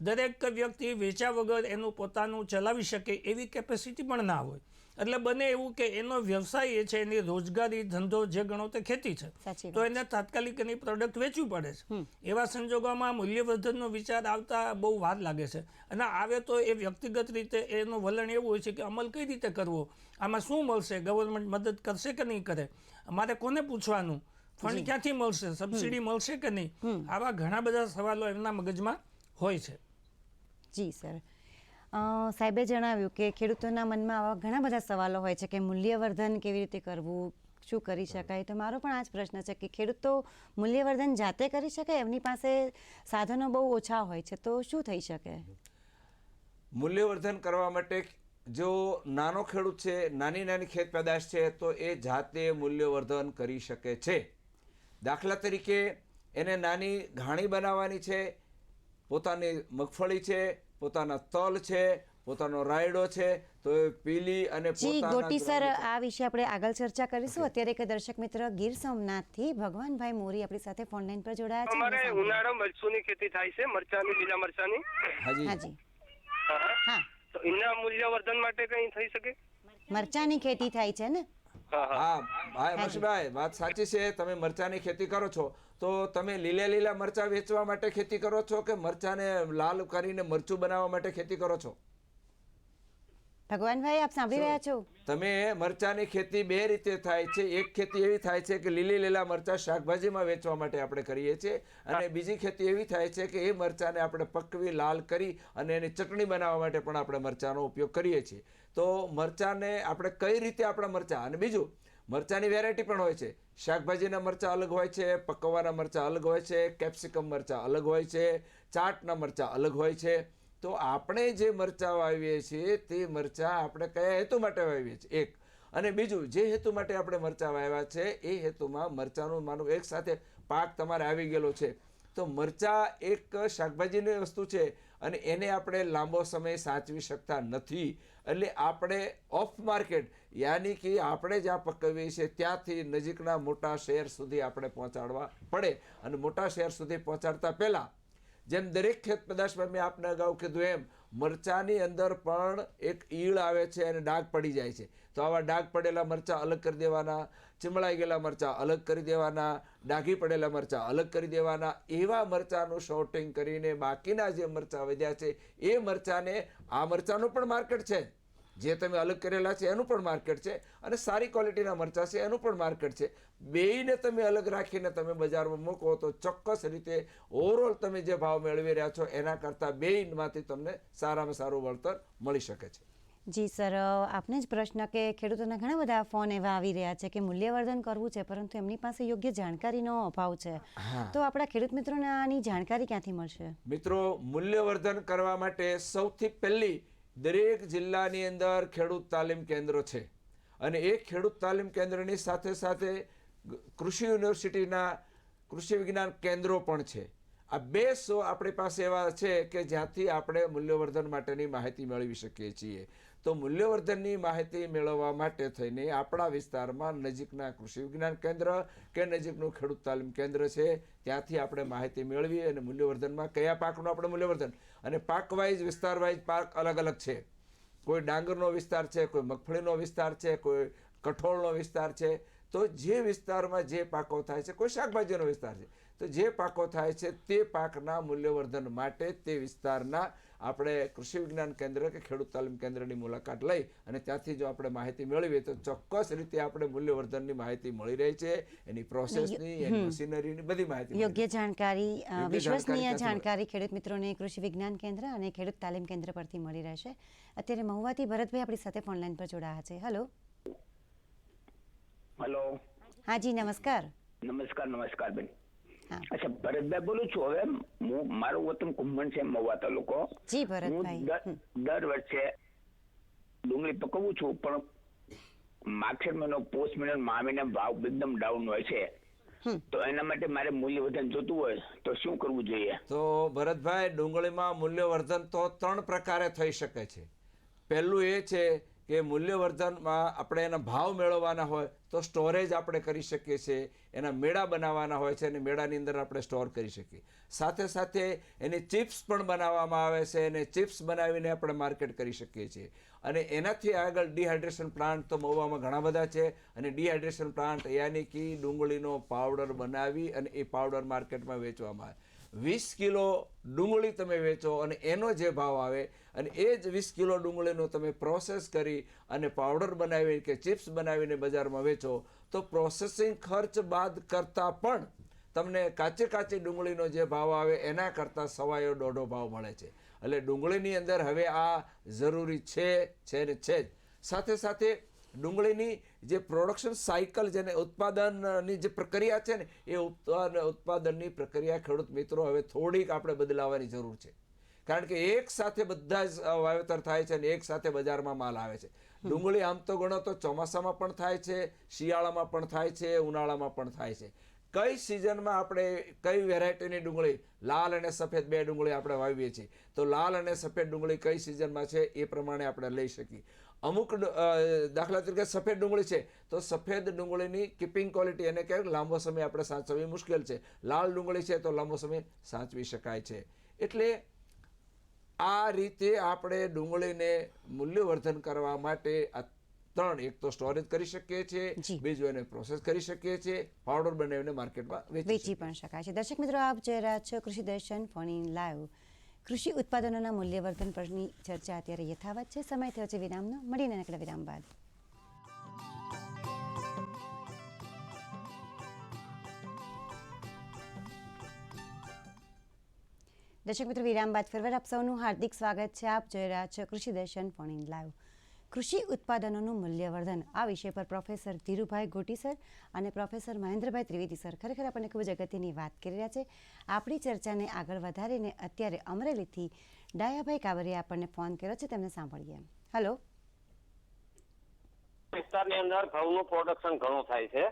દરેક વ્યક્તિ વેચ્યા વગર એનું પોતાનું ચલાવી શકે એવી કેપેસિટી પણ ના હોય. એટલે બને એવું કે એનો વ્યવસાય એ છે, એની રોજગારી ધંધો જે ગણો તે ખેતી છે, સાચી તો એને તાત્કાલિક એની પ્રોડક્ટ વેચવી પડે છે. એવા સંજોગોમાં મૂલ્યવર્ધનનો વિચાર આવતા બહુ વાર લાગે છે અને આવે તો એ વ્યક્તિગત રીતે એનું વલણ એવું હોય છે કે અમલ કઈ રીતે કરવો, આમાં શું મળશે, ગવર્મેન્ટ મદદ કરશે કે નહીં કરે, અમારે કોને પૂછવાનું, ફંડ ક્યાંથી મળશે, સબસિડી મળશે કે નહીં, આવા ઘણા બધા સવાલો એમના મગજમાં હોય છે. જી સર, સાહેબે જણાવ્યું કે ખેડૂતોના મનમાં આવા ઘણા બધા સવાલો હોય છે કે મૂલ્યવર્ધન કેવી રીતે કરવું, શું કરી શકાય. તો મારો પણ આ જ પ્રશ્ન છે કે ખેડૂતો મૂલ્યવર્ધન જાતે કરી શકે, એમની પાસે સાધનો બહુ ઓછા હોય છે, તો શું થઈ શકે? મૂલ્યવર્ધન કરવા માટે જો નાનો ખેડૂત છે, નાની નાની ખેત પેદાશ છે, તો એ જાતે મૂલ્યવર્ધન કરી શકે છે. દાખલા તરીકે એને નાની ઘાણી બનાવવાની છે, પોતાની મગફળી છે, પોતાના તલ છે, પોતાનો રાયડો છે, તો એ પીલી અને જી ગોટી સર, આ વિશે આપણે આગળ ચર્ચા કરીશું. અત્યારે એક દર્શક મિત્ર ગીર સોમનાથથી ભગવાનભાઈ મોરી આપણી સાથે ફોન લાઈન પર જોડાયા છે. અમારે ઉનાળા મરચુની ખેતી થાય છે, મરચાની, લીલા મરચાની. હાજી હા, તો એના મૂલ્યવર્ધન માટે કઈ થઈ શકે? મરચાની ખેતી થાય છે ને? હા મશીભાઈ, વાત સાચી છે. તમે મરચાની ખેતી કરો છો તો તમે લીલા મરચા વેચવા માટે ખેતી કરો છો કે મરચાને લાલ કરીને મરચું બનાવવા માટે ખેતી કરો છો? ભગવાનભાઈ, આપ સાંભળી રહ્યા છો? તમે મરચાની ખેતી બે રીતે થાય છે. એક ખેતી એવી થાય છે કે લીલા મરચા શાકભાજીમાં વેચવા માટે આપણે કરીએ છીએ, અને બીજી ખેતી એવી થાય છે કે એ મરચાને આપણે પકવી લાલ કરી અને એની ચટણી બનાવવા માટે પણ આપણે મરચાનો ઉપયોગ કરીએ છીએ. તો મરચાને આપણે કઈ રીતે આપણા મરચા, અને બીજું મરચાની વેરાયટી પણ હોય છે. શાકભાજીના મરચા અલગ હોય છે, પકવવાના મરચા અલગ હોય છે, કેપ્સિકમ મરચા અલગ હોય છે, ચાટના મરચા અલગ હોય છે. તો આપણે જે મરચાં વાવીએ છીએ તે મરચાં આપણે કયા હેતુ માટે વાવીએ છીએ, એક. અને બીજું, જે હેતુ માટે આપણે મરચાં વાવ્યા છે એ હેતુમાં મરચાંનું માનો એક સાથે પાક તમારે આવી ગયેલો છે, તો મરચાં એક શાકભાજીની વસ્તુ છે અને એને આપણે લાંબો સમય સાચવી શકતા નથી. એટલે આપણે ઓફ માર્કેટ, યાની કે આપણે જ્યાં પકવીએ છીએ ત્યાંથી નજીકના મોટા શહેર સુધી આપણે પહોંચાડવા પડે. અને મોટા શહેર સુધી પહોંચાડતા પહેલાં જેમ દરેક ખેત પેદાશમાં મેં આપને અગાઉ કીધું એમ મરચાની અંદર પણ એક ઈળ આવે છે અને ડાઘ પડી જાય છે. તો આવા ડાઘ પડેલા મરચાં અલગ કરી દેવાના, ચીમળાઈ ગયેલા મરચાં અલગ કરી દેવાના, ડાઘી પડેલા મરચાં અલગ કરી દેવાના. એવા મરચાંનું શોર્ટિંગ કરીને બાકીના જે મરચાં વધ્યા છે એ મરચાંને, આ મરચાંનું પણ માર્કેટ છે, જે તમે અલગ કરેલા છે એનું પણ માર્કેટ છે, અને સારી ક્વોલિટીના મરચાં છે એનું પણ માર્કેટ છે. બેયને તમે અલગ રાખીને તમે બજારમાં મૂકો તો ચોક્કસ રીતે ઓવરઓલ તમે જે ભાવ મેળવી રહ્યા છો એના કરતાં બેયમાંથી તમને સારામાં સારું વળતર મળી શકે છે. જી સર, આપને જ પ્રશ્ન કે ખેડૂતોના ઘણા બધા ફોન એવા આવી રહ્યા છે કે મૂલ્યવર્ધન કરવું છે પરંતુ એમની પાસે યોગ્ય જાણકારીનો અભાવ છે, તો આપણા ખેડૂત મિત્રોને આની જાણકારી ક્યાંથી મળશે? મિત્રો, મૂલ્યવર્ધન કરવા માટે સૌથી પહેલી દરેક જિલ્લાની અંદર ખેડૂત તાલીમ કેન્દ્રો છે, અને એ ખેડૂત તાલીમ કેન્દ્રની સાથે સાથે કૃષિ યુનિવર્સિટીના કૃષિ વિજ્ઞાન કેન્દ્રો પણ છે. આ બે આપણી પાસે એવા છે કે જ્યાંથી આપણે મૂલ્યવર્ધન માટેની માહિતી મેળવી શકીએ છીએ. તો મૂલ્યવર્ધનની માહિતી મેળવવા માટે થઈને આપણા વિસ્તારમાં નજીકના કૃષિ વિજ્ઞાન કેન્દ્ર કે નજીકનું ખેડૂત તાલીમ કેન્દ્ર છે, ત્યાંથી આપણે માહિતી મેળવીએ અને મૂલ્યવર્ધનમાં કયા પાકનું આપણે મૂલ્યવર્ધન, અને પાક વાઇઝ, વિસ્તાર વાઇઝ પાક અલગ અલગ છે. કોઈ ડાંગરનો વિસ્તાર છે, કોઈ મગફળીનો વિસ્તાર છે, કોઈ કઠોળનો વિસ્તાર છે. તો જે વિસ્તારમાં જે પાકો થાય છે, કોઈ શાકભાજીનો વિસ્તાર છે, તો જે પાકો થાય છે તે પાકના મૂલ્યવર્ધન માટે તે વિસ્તારના આપણે કૃષિ વિજ્ઞાન કેન્દ્ર કે ખેડૂત તાલીમ કેન્દ્રની મુલાકાત લઈ અને ત્યાંથી જો આપણે માહિતી મેળવીએ તો ચોક્કસ રીતે આપણે મૂલ્યવર્ધનની માહિતી મળી રહી છે, એની પ્રોસેસની, એની મશીનરીની બધી માહિતી. યોગ્ય જાણકારી, વિશ્વસનીય જાણકારી ખેડૂત મિત્રોને કૃષિ વિજ્ઞાન કેન્દ્ર અને ખેડૂત તાલીમ કેન્દ્ર પરથી મળી રહેશે. અત્યારે મહુવાથી ભરતભાઈ આપણી સાથે ફોન લાઈન પર જોડાયા છે. હેલો. હેલો. હા જી, નમસ્કાર. નમસ્કાર બેન. અચ્છા, ભરતભાઈ બોલું છું. હવે હું, મારું વતન કુંભણ છે, મહુવા તાલુકો. જી ભરતભાઈ, દર વર્ષે ડુંગળી પકવું છું, પણ માક્ષર મહિનો પોષ મહિનો મા મહિના ભાવ એકદમ ડાઉન હોય છે, તો એના માટે મારે મૂલ્યવર્ધન જોતું હોય તો શું કરવું જોઈએ? તો ભરતભાઈ, ડુંગળીમાં મૂલ્યવર્ધન તો 3 પ્રકારે થઈ શકે છે. પહેલું એ છે કે મૂલ્યવર્ધનમાં આપણે એના ભાવ મેળવવાના હોય તો સ્ટોરેજ આપણે કરી શકીએ છીએ, એના મેળા બનાવવાના હોય છે અને મેળાની અંદર આપણે સ્ટોર કરી શકીએ. સાથે સાથે એની ચિપ્સ પણ બનાવવામાં આવે છે અને ચિપ્સ બનાવીને આપણે માર્કેટ કરી શકીએ છીએ. અને એનાથી આગળ ડિહાઇડ્રેશન પ્લાન્ટ તો મહુવામાં ઘણા બધા છે, અને ડિહાઇડ્રેશન પ્લાન્ટ યાની કે ડુંગળીનો પાવડર બનાવી અને એ પાવડર માર્કેટમાં વેચવામાં આવે. 20 કિલો ડુંગળી તમે વેચો અને એનો જે ભાવ આવે અને એ જ 20 કિલો ડુંગળીનો તમે પ્રોસેસ કરી અને પાવડર બનાવી કે ચિપ્સ બનાવીને બજારમાં વેચો તો પ્રોસેસિંગ ખર્ચ બાદ કરતાં પણ તમને કાચી ડુંગળીનો જે ભાવ આવે એના કરતાં 1.25 ભાવ મળે છે. એટલે ડુંગળીની અંદર હવે આ જરૂરી છે ને છે જ. સાથે સાથે ડુંગળીની જે પ્રોડક્શન સાયકલ, જેને ઉત્પાદનની જે પ્રક્રિયા છે ને, એ ઉત્પાદનની પ્રક્રિયા ખેડૂત મિત્રો હવે થોડીક આપણે બદલાવવાની જરૂર છે. કારણ કે એક સાથે બધા જ વાવેતર થાય છે અને એક સાથે બજારમાં માલ આવે છે. ડુંગળી આમ તો ગણો તો ચોમાસામાં પણ થાય છે, શિયાળામાં પણ થાય છે, ઉનાળામાં પણ થાય છે. કઈ સિઝનમાં આપણે કઈ વેરાયટીની ડુંગળી, લાલ અને સફેદ 2 ડુંગળી આપણે વાવીએ છીએ, તો લાલ અને સફેદ ડુંગળી કઈ સિઝનમાં છે એ પ્રમાણે આપણે લઈ શકીએ. અમુક દાખલા તરીકે સફેદ ડુંગળી છે તો સફેદ ડુંગળીની કીપિંગ ક્વોલિટી, એને કે લાંબો સમય આપણે સાચવવી મુશ્કેલ છે. લાલ ડુંગળી છે તો લાંબો સમય સાચવી શકાય છે. એટલે આ રીતે આપણે ડુંગળીને મૂલ્યવર્ધન કરવા માટે આ 3, એક તો સ્ટોરેજ કરી શકીએ છીએ, બીજું એને પ્રોસેસ કરી શકીએ છીએ, પાવડર બનાવીને માર્કેટમાં વેચી પણ શકાય છે. દર્શક મિત્રો, આપ જોઈ રહ્યા છો કૃષિ દર્શન ફોન ઇન લાઈવ. કૃષિ ઉત્પાદનોના મૂલ્યવર્ધન પરની ચર્ચા અત્યારે યથાવત છે. સમય થયો છે વિરામનો. મળીને નાનકડા વિરામ બાદ. દર્શક મિત્રો, વિરામ બાદ ફરીવાર આપ સૌનું હાર્દિક સ્વાગત છે. આપ જોઈ રહ્યા છો કૃષિ દર્શન ફોન ઇન લાઈવ. કૃષિ ઉત્પાદનોનું મૂલ્યવર્ધન, આ વિષય પર પ્રોફેસર ધીરુભાઈ ગોટી સર અને પ્રોફેસર મહેન્દ્રભાઈ ત્રિવેદી સર ખરેખર આપણને ખૂબ જ અગત્યની વાત કરી રહ્યા છે. આપણી ચર્ચાને આગળ વધારીને અત્યારે અમરેલીથી ડાયાભાઈ કાવરીએ આપણને ફોન કર્યો છે, તેમને સાંભળીએ. હેલો. વિસ્તારની અંદર ઘઉંનું પ્રોડક્શન ઘણું થાય છે.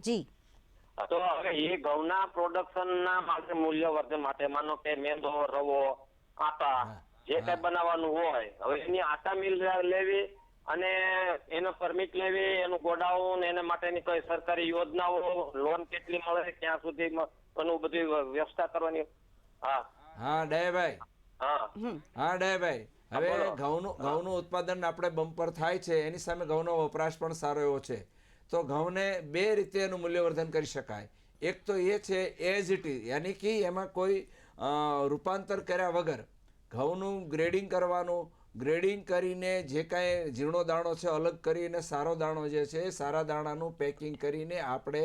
જી. તો હવે એ ઘઉંના પ્રોડક્શનના માટે મૂલ્યવર્ધન માટે માનો કે મેંદો, રવો, આટા જે કઈ બનાવવાનું હોય, હવે એની આટા મિલ લેવી અને એનો પરમિટ લેવી, એનું ગોડાઉન, એના માટેની કોઈ સરકારી યોજનાઓ, લોન કેટલી મળે, ક્યાં સુધી એનું બધી વ્યવસ્થા કરવાની. ડાયાભાઈ, ડાયાભાઈ, હવે ઘઉંનું ઉત્પાદન આપણે બમ્પર થાય છે, એની સામે ઘઉંનો વપરાશ પણ સારો એવો છે. તો ઘઉંને 2 રીતે એનું મૂલ્યવર્ધન કરી શકાય. એક તો એ છે એઝ ઇટ ઇઝ, યાની કે એમાં કોઈ રૂપાંતર કર્યા વગર ઘઉંનું ગ્રેડિંગ કરવાનું, ગ્રેડિંગ કરીને જે કાંઈ ઝીણો દાણો છે અલગ કરીને સારો દાણો જે છે એ સારા દાણાનું પેકિંગ કરીને આપણે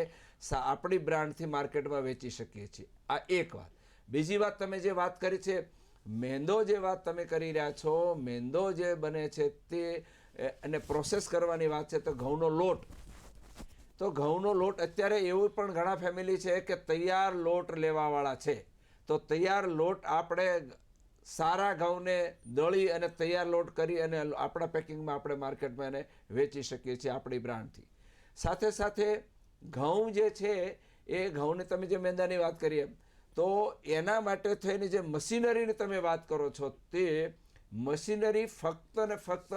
આપણી બ્રાન્ડથી માર્કેટમાં વેચી શકીએ છીએ. આ એક વાત. બીજી વાત, તમે જે વાત કરી છે મેંદો, જે વાત તમે કરી રહ્યા છો, મેંદો જે બને છે તે અને પ્રોસેસ કરવાની વાત છે, તો ઘઉંનો લોટ, તો ઘઉંનો લોટ અત્યારે એવું પણ ઘણા ફેમિલી છે કે તૈયાર લોટ લેવાવાળા છે. તો તૈયાર લોટ આપણે સારા ઘઉંને દળી અને તૈયાર લોટ કરી અને આપણા પેકિંગમાં આપણે માર્કેટમાં એને વેચી શકીએ છીએ આપણી બ્રાન્ડથી. સાથે સાથે ઘઉં જે છે એ ઘઉંને તમે જે મેંદાની વાત કરીએ, તો એના માટે થઈને જે મશીનરીની તમે વાત કરો છો, તે મશીનરી ફક્ત ને ફક્ત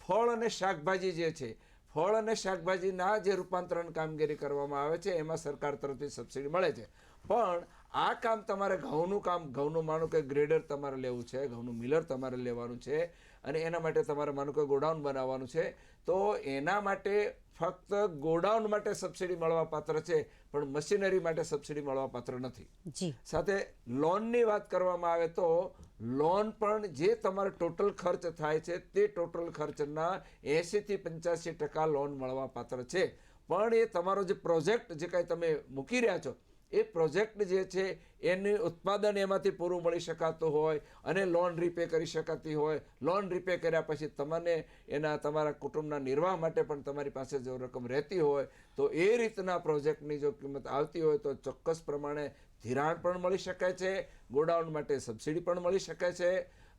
ફળ અને શાકભાજી જે છે, ફળ અને શાકભાજીના જે રૂપાંતરણ કામગીરી કરવામાં આવે છે એમાં સરકાર તરફથી સબસિડી મળે છે. પણ આ કામ તમારે ઘઉંનું કામ, ઘઉંનું માનો કે ગ્રેડર તમારે લેવું છે, ઘઉંનું મિલર તમારે લેવાનું છે અને એના માટે તમારે માનો કે ગોડાઉન બનાવવાનું છે, તો એના માટે ફક્ત ગોડાઉન માટે સબસિડી મળવા પાત્ર છે, પણ મશીનરી માટે સબસિડી મળવા પાત્ર નથી. સાથે લોનની વાત કરવામાં આવે તો લોન પણ જે તમારે ટોટલ ખર્ચ થાય છે તે ટોટલ ખર્ચના 80 થી 85% લોન મળવા પાત્ર છે. પણ એ તમારો જે પ્રોજેક્ટ જે કાંઈ તમે મૂકી રહ્યા છો એ પ્રોજેક્ટ જે છે એનું ઉત્પાદન એમાંથી પૂરું મળી શકાતું હોય અને લોન રીપે કરી શકાતી હોય, લોન રીપે કર્યા પછી તમને એના તમારા કુટુંબના નિર્વાહ માટે પણ તમારી પાસે જો રકમ રહેતી હોય તો એ રીતના પ્રોજેક્ટની જો કિંમત આવતી હોય તો ચોક્કસ પ્રમાણે ધિરાણ પણ મળી શકે છે, ગોડાઉન માટે સબસિડી પણ મળી શકે છે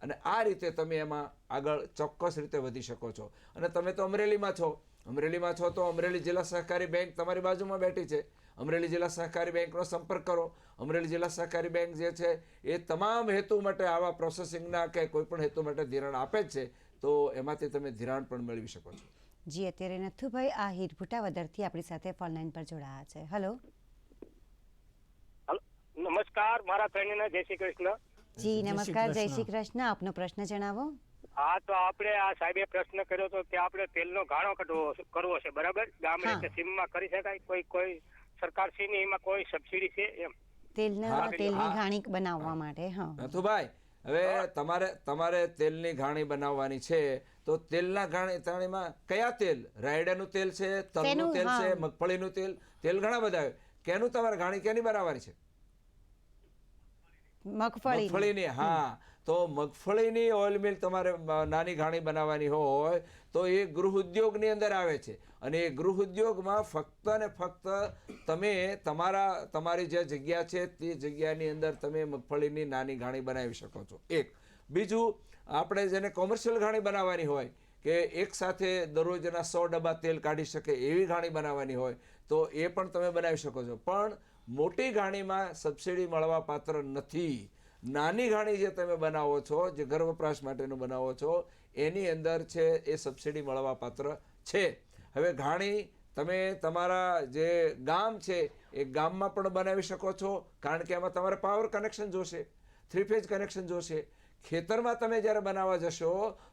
અને આ રીતે તમે એમાં આગળ ચોક્કસ રીતે વધી શકો છો. અને તમે તો અમરેલીમાં છો, અમરેલીમાં છો તો અમરેલી જિલ્લા સહકારી બેંક તમારી બાજુમાં બેઠી છે. અમરેલી જિલ્લા સહકારી બેંકનો સંપર્ક કરો. અમરેલી જિલ્લા સહકારી બેંક જે છે એ તમામ હેતુ માટે આવા પ્રોસેસિંગના કે કોઈ પણ હેતુ માટે ધિરાણ આપે જ છે, તો એમાંથી તમે ધિરાણ પણ મેળવી શકો છો. જી અત્યારે નથુભાઈ આહિર ભુટાવદરથી આપણી સાથે ફોન લાઈન પર જોડાયા છે. હલો નમસ્કાર, મારા ફ્રેન્ડને જય શ્રી કૃષ્ણ. જી નમસ્કાર, જય શ્રી કૃષ્ણ. આપનો પ્રશ્ન જણાવો. હા, તો આપણે આ સાહેબે પ્રશ્ન કર્યો તો કે આપણે તેલનો ઘાણો કરવો છે, બરાબર? ગામડે કે સીમમાં કરી શકાય? કોઈ સરકારશ્રીની એમાં કોઈ સબસિડી છે એમ? તેલની ઘાણી બનાવવા માટે. હા નથુભાઈ, હવે તમારે તેલની ઘાણી બનાવવાની છે, તો તેલના ઘાણીમાં કયા તેલ? રાયડાનું તેલ છે, તલનું તેલ છે, મગફળીનું તેલ ઘણા બધા આવે. કેનું તમારે ઘાણી કેની બનાવવાની છે? મગફળીની. હા, તો મગફળીની ઓઇલ મિલ તમારે નાની ઘાણી બનાવવાની હોય તો એ ગૃહ ઉદ્યોગની અંદર આવે છે. અને એ ગૃહ ઉદ્યોગમાં ફક્ત ને ફક્ત તમે તમારી જે જગ્યા છે તે જગ્યાની અંદર તમે મગફળીની નાની ઘાણી બનાવી શકો છો. એક. બીજું, આપણે જેને કોમર્શિયલ ઘાણી બનાવવાની હોય કે એક સાથે દરરોજના 100 ડબ્બા તેલ કાઢી શકે એવી ઘાણી બનાવવાની હોય તો એ પણ તમે બનાવી શકો છો. પણ મોટી ઘાણીમાં સબસિડી મળવા પાત્ર નથી. નાની ઘાણી જે તમે બનાવો છો, જે ઘર વપરાશ માટેનું બનાવો છો, એની અંદર છે એ સબસિડી મળવા પાત્ર છે. હવે ઘાણી તમે તમારા જે ગામ છે એ ગામમાં પણ બનાવી શકો છો, કારણ કે એમાં તમારે પાવર કનેક્શન જોશે, 3 ફેઝ કનેક્શન જોશે. ખેતરમાં તમે જ્યારે બનાવવા જશો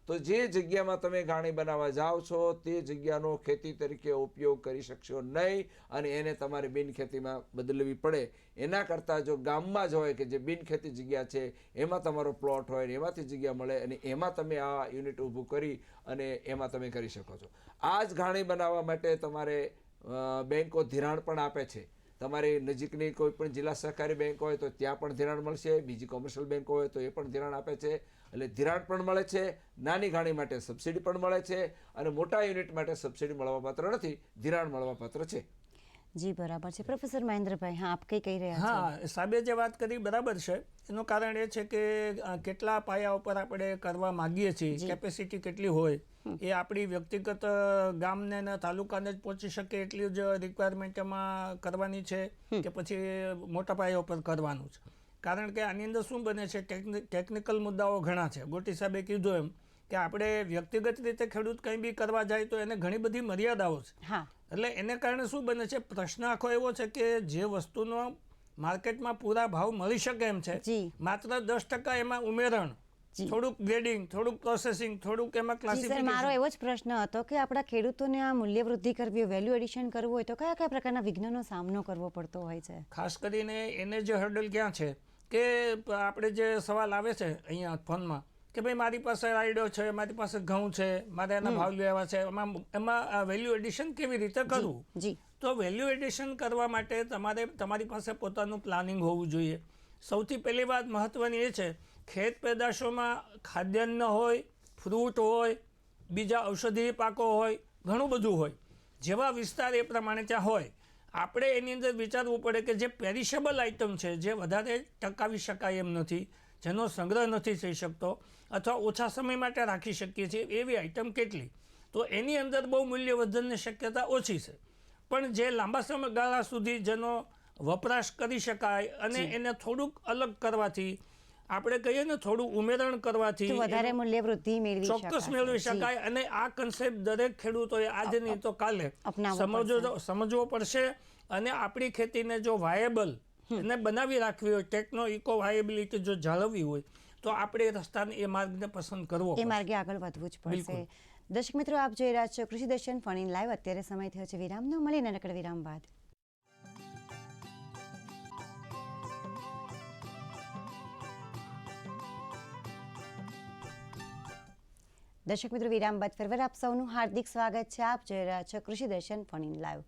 તો જે જગ્યામાં તમે ઘાણી બનાવવા જાઓ છો તે જગ્યાનો ખેતી તરીકે ઉપયોગ કરી શકશો નહીં અને એને તમારે બિનખેતીમાં બદલવી પડે. એના કરતાં જો ગામમાં જ હોય કે જે બિનખેતી જગ્યા છે એમાં તમારો પ્લોટ હોય ને એમાંથી જગ્યા મળે અને એમાં તમે આ યુનિટ ઊભું કરી અને એમાં તમે કરી શકો છો. આ જ ઘાણી બનાવવા માટે તમારે બેંકો ધિરાણ પણ આપે છે. તમારી નજીકની કોઈ પણ જિલ્લા સહકારી બેંક હોય તો ત્યાં પણ ધિરાણ મળશે, બીજી કોમર્શિયલ બેંકો હોય તો એ પણ ધિરાણ આપે છે. એટલે ધિરાણ પણ મળે છે, નાની ઘાણી માટે સબસિડી પણ મળે છે અને મોટા યુનિટ માટે સબસિડી મળવા પાત્ર નથી, ધિરાણ મળવા પાત્ર છે. જી બરાબર છે. પ્રોફેસર મહેન્દ્રભાઈ, હા આપ કઈ કહી રહ્યા છો? હા, સાહેબે જે વાત કરી બરાબર છે. એનું કારણ એ છે કે કેટલા પાયા ઉપર આપણે કરવા માંગીએ છીએ, કેપેસિટી કેટલી હોય એ આપણી વ્યક્તિગત ગામને અને તાલુકાને જ પહોંચી શકે એટલી જ રિક્વાયરમેન્ટ એમાં કરવાની છે કે પછી મોટા પાયા ઉપર કરવાનું છે. કારણ કે આની અંદર શું બને છે, ટેકનિકલ મુદ્દાઓ ઘણા છે. ગોટી સાહેબે કીધું એમ કે આપણે વ્યક્તિગત રીતે ખેડૂત કંઈ બી કરવા જાય તો એને ઘણી બધી મર્યાદાઓ છે. એટલે એને કારણે શું બને છે, પ્રશ્ન આખો એવો છે કે જે વસ્તુનો માર્કેટમાં પૂરા ભાવ મળી શકે એમ છે, માત્ર 10% એમાં ઉમેરણ, થોડુંક ગ્રેડિંગ, થોડુંક પ્રોસેસિંગ, થોડુંક એમાં ક્લાસિફિકેશન. મારો એવો જ પ્રશ્ન હતો કે આપણા ખેડૂતોને આ મૂલ્ય વૃદ્ધિ કરવી હોય, વેલ્યુ એડિશન કરવું હોય તો કયા કયા પ્રકારના વિઘ્નોનો સામનો કરવો પડતો હોય છે? ખાસ કરીને એને જે હર્ડલ ક્યાં છે કે આપણે જે સવાલ આવે છે અહીંયા ફોનમાં કે ભાઈ મારી પાસે રાયડો છે, મારી પાસે ઘઉં છે, મારે એના ભાવ લેવા છે, એમાં વેલ્યુ એડિશન કેવી રીતે કરવું? તો વેલ્યુ એડિશન કરવા માટે તમારી પાસે પોતાનું પ્લાનિંગ હોવું જોઈએ. સૌથી પહેલી વાત મહત્વની એ છે, ખેત પેદાશોમાં ખાદ્યાન્ન હોય, ફ્રૂટ હોય, બીજા ઔષધીય પાકો હોય, ઘણું બધું હોય. જેવા વિસ્તાર એ પ્રમાણે ત્યાં હોય. આપણે એની અંદર વિચારવું પડે કે જે પેરિશેબલ આઇટમ છે, જે વધારે ટકાવી શકાય એમ નથી, જેનો સંગ્રહ નથી થઈ શકતો અથવા ઓછા સમય માટે રાખી શકીએ છીએ એવી આઇટમ કેટલી, તો એની અંદર બહુ મૂલ્યવર્ધનની શક્યતા ઓછી છે. પણ જે લાંબા સમયગાળા સુધી જેનો વપરાશ કરી શકાય અને એને થોડુંક અલગ કરવાથી, આપણે કહીએ ને થોડું ઉમેરણ કરવાથી વધારે મૂલ્ય વૃદ્ધિ ચોક્કસ મેળવી શકાય. અને આ કન્સેપ્ટ દરેક ખેડૂતોએ આજે નહીં તો કાલે સમજવો પડશે. અને આપણી ખેતીને જો વાયેબલ એને બનાવી રાખવી હોય, ટેકનો ઇકો વાયેબિલિટી જો જાળવવી હોય તો આપણે રસ્તાને એ માર્ગને પસંદ કરવો, એ માર્ગે આગળ વધવું જ પડશે. દર્શક મિત્રો, આપ જોઈ રહ્યા છો કૃષિ દર્શન ફોન ઇન લાઈવ. અત્યારે સમય થયો છે વિરામનો. મળીએ નાનકડા વિરામ બાદ. દર્શક મિત્રો, વિરામ બાદ ફરીવાર આપ સૌનું હાર્દિક સ્વાગત છે. આપ જોઈ રહ્યા છો કૃષિ દર્શન ફોન ઇન લાઈવ.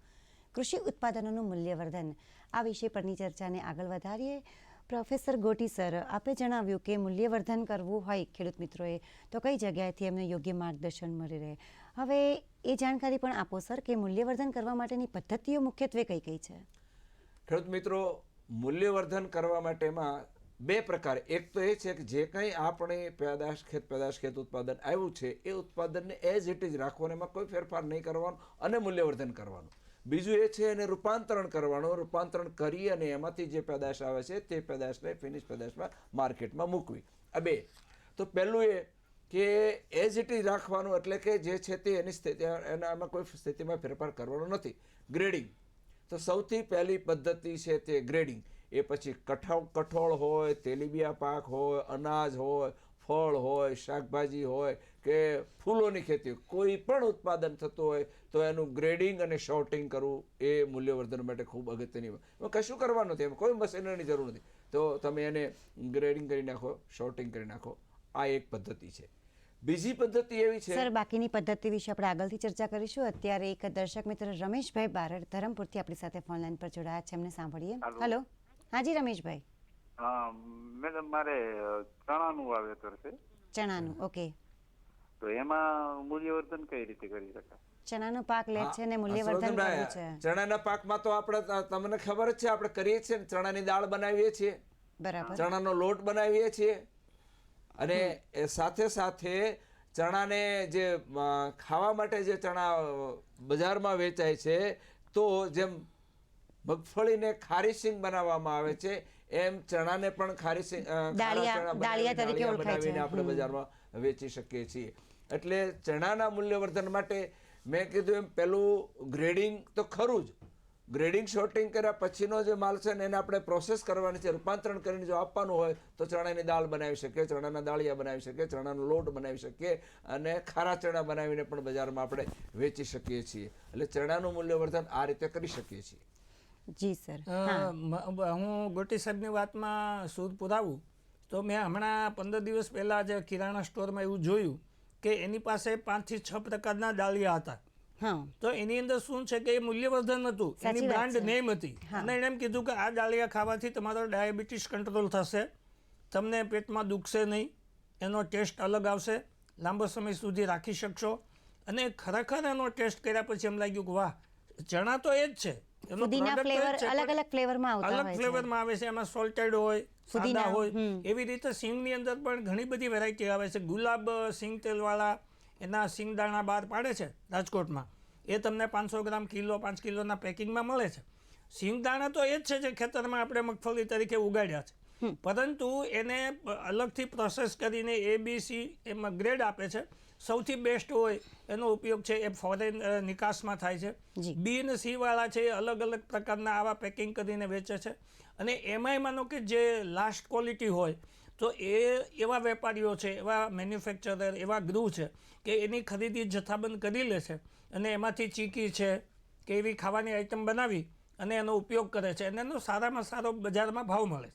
કૃષિ ઉત્પાદનોનું મૂલ્યવર્ધન આ વિષય પરની ચર્ચાને આગળ વધારીએ. પ્રોફેસર ગોટી સર, આપે જણાવ્યું કે મૂલ્યવર્ધન કરવું હોય ખેડૂત મિત્રોએ તો કઈ જગ્યાએથી એમને યોગ્ય માર્ગદર્શન મળી રહે. હવે એ જાણકારી પણ આપો સર કે મૂલ્યવર્ધન કરવા માટેની પદ્ધતિઓ મુખ્યત્વે કઈ કઈ છે? ખેડૂત મિત્રો, મૂલ્યવર્ધન કરવા માટેમાં બે પ્રકાર. એક તો એ છે કે જે કંઈ આપણે પેદાશ ખેત ઉત્પાદન આવ્યું છે એ ઉત્પાદનને એઝ ઇટ ઇઝ રાખવાનું, એમાં કોઈ ફેરફાર નહીં કરવાનો અને મૂલ્યવર્ધન કરવાનું. બીજું એ છે એને રૂપાંતરણ કરવાનું. રૂપાંતરણ કરી અને એમાંથી જે પેદાશ આવે છે તે પેદાશને ફિનિશ પેદાશમાં માર્કેટમાં મૂકવી. આ બે. તો પહેલું એ કે એઝ ઇટ ઇઝ રાખવાનું, એટલે કે જે છે તે એની સ્થિતિ એનામાં કોઈ સ્થિતિમાં ફેરફાર કરવાનો નથી. ગ્રેડિંગ તો સૌથી પહેલી પદ્ધતિ છે તે ગ્રેડિંગ. એ પછી કઠોળ હોય, તેલીબિયા પાક હોય, અનાજ હોય, ફળ હોય, શાકભાજી હોય કે ફૂલોની ખેતી, કોઈ પણ ઉત્પાદન થતું હોય તો એનું ગ્રેડિંગ અને શોર્ટિંગ કરવું એ મૂલ્યવર્ધન માટે ખૂબ અગત્યની. એમાં કશું કરવાનું નથી, એમાં કોઈ મશીનરીની જરૂર નથી. તો તમે એને ગ્રેડિંગ કરી નાખો, શોર્ટિંગ કરી નાખો. આ એક પદ્ધતિ છે. બીજી પદ્ધતિ એવી છે. સર, બાકીની પદ્ધતિ વિશે આપણે આગળથી ચર્ચા કરીશું. અત્યારે એક દર્શક મિત્ર રમેશભાઈ બારડ ધરમપુરથી આપણી સાથે ફોન લાઈન પર જોડાયા છે, એમને સાંભળીએ. હેલો. હાજી રમેશભાઈ. હા મેડમ, મારે ચણાનું વાવેતર છે. ચણાનું, ઓકે. તો એમાં મૂલ્યવર્ધન કઈ રીતે કરી શકાય? ચણાનો પાક લે છે ને મૂલ્યવર્ધન કરવું છે. ચણાના પાકમાં તો આપણે તમને ખબર જ છે, આપણે કરીએ છીએ, ચણાની દાળ બનાવીએ છીએ, બરાબર, ચણાનો લોટ બનાવીએ છીએ, અને એ સાથે સાથે ચણાને જે ખાવા માટે જે ચણા બજારમાં વેચાય છે, તો જેમ મગફળીને ખારી સિંગ બનાવવામાં આવે છે એમ ચણાને પણ ખારી સિંગ દાળિયા તરીકે ઓળખાય છે, આપણે બજારમાં વેચી શકીએ છીએ. એટલે ચણાના મૂલ્યવર્ધન માટે મેં કીધું એમ પેલું ગ્રેડિંગ તો ખરું જ. ગ્રેડિંગ શોર્ટિંગ કર્યા પછીનો જે માલ છે ને એને આપણે પ્રોસેસ કરવાની છે. રૂપાંતરણ કરીને જો આપવાનું હોય તો ચણાની દાળ બનાવી શકીએ, ચણાના દાળિયા બનાવી શકીએ, ચણાનો લોટ બનાવી શકીએ, અને ખારા ચણા બનાવીને પણ બજારમાં આપણે વેચી શકીએ છીએ. એટલે ચણાનું મૂલ્યવર્ધન આ રીતે કરી શકીએ છીએ. જી સર. હું ગોટી સાહેબની વાતમાં સૂર પુરાવું તો મેં હમણાં 15 દિવસ પહેલાં જ કિરાણા સ્ટોરમાં એવું જોયું કે એની પાસે 5 થી 6 પ્રકારના દાળિયા હતા. તો એની અંદર શું છે કે એ મૂલ્યવર્ધન હતું, એની બ્રાન્ડ નેમ હતી, અને એણે એમ કીધું કે આ દાળિયા ખાવાથી તમારો ડાયાબિટીસ કંટ્રોલ થશે, તમને પેટમાં દુખશે નહીં, એનો ટેસ્ટ અલગ આવશે, લાંબો સમય સુધી રાખી શકશો. અને ખરેખર એનો ટેસ્ટ કર્યા પછી એમ લાગ્યું કે વાહ, ચણા તો એ જ છે, અલગ ફ્લેવરમાં આવે છે, એમાં સોલ્ટેડ હોય, સાદા હોય. એવી રીતે સિંગની અંદર પણ ઘણી બધી વેરાયટી આવે છે. ગુલાબ સિંગ તેલવાળા એના સિંગદાણા બહાર પાડે છે રાજકોટમાં, એ તમને 500 ગ્રામ કિલો 5 કિલોના પેકિંગમાં મળે છે. સિંગદાણા તો એ જ છે જે ખેતરમાં આપણે મગફળી તરીકે ઉગાડ્યા છે, પરંતુ એને અલગથી પ્રોસેસ કરીને ABC એમાં ગ્રેડ આપે છે. સૌથી બેસ્ટ હોય એનો ઉપયોગ છે એ ફોરેન નિકાસમાં થાય છે. B અને C વાળા છે એ અલગ અલગ પ્રકારના આવા પેકિંગ કરીને વેચે છે. અને એમાંય માનો કે જે લાસ્ટ ક્વોલિટી હોય તો એ એવા વેપારીઓ છે, એવા મેન્યુફેક્ચરર, એવા ગૃહ છે કે એની ખરીદી જથ્થાબંધ કરી લે છે અને એમાંથી ચીકી છે કે એવી ખાવાની આઈટમ બનાવી અને એનો ઉપયોગ કરે છે, અને એનો સારામાં સારો બજારમાં ભાવ મળે.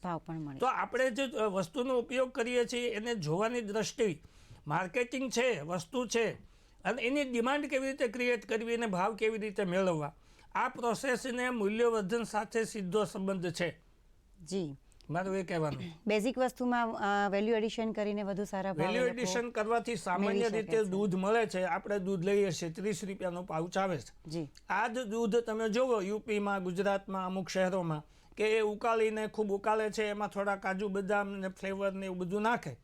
તો આપણે જે વસ્તુનો ઉપયોગ કરીએ છીએ એને જોવાની દ્રષ્ટિ, માર્કેટિંગ છે, વસ્તુ છે, અને એની ડિમાન્ડ કેવી રીતે ક્રિએટ કરવી અને ભાવ કેવી રીતે મેળવવા, આ પ્રોસેસને મૂલ્યવર્ધન સાથે સીધો સંબંધ છે. જી, મારું એ કહેવાનું. બેઝિક વસ્તુમાં વેલ્યુ એડિશન કરીને વધુ સારા ભાવ, વેલ્યુ એડિશન કરવાથી સામાન્ય રીતે દૂધ મળે છે, આપણે દૂધ લઈએ છીએ 30 રૂપિયાનો પાઉચ આવે છે. આ જ દૂધ તમે જોવો યુપીમાં, ગુજરાતમાં, અમુક શહેરોમાં કે એ ઉકાળીને ખૂબ ઉકાળે છે, એમાં થોડા કાજુ બદામ ને ફ્લેવર ને એવું બધું નાખે,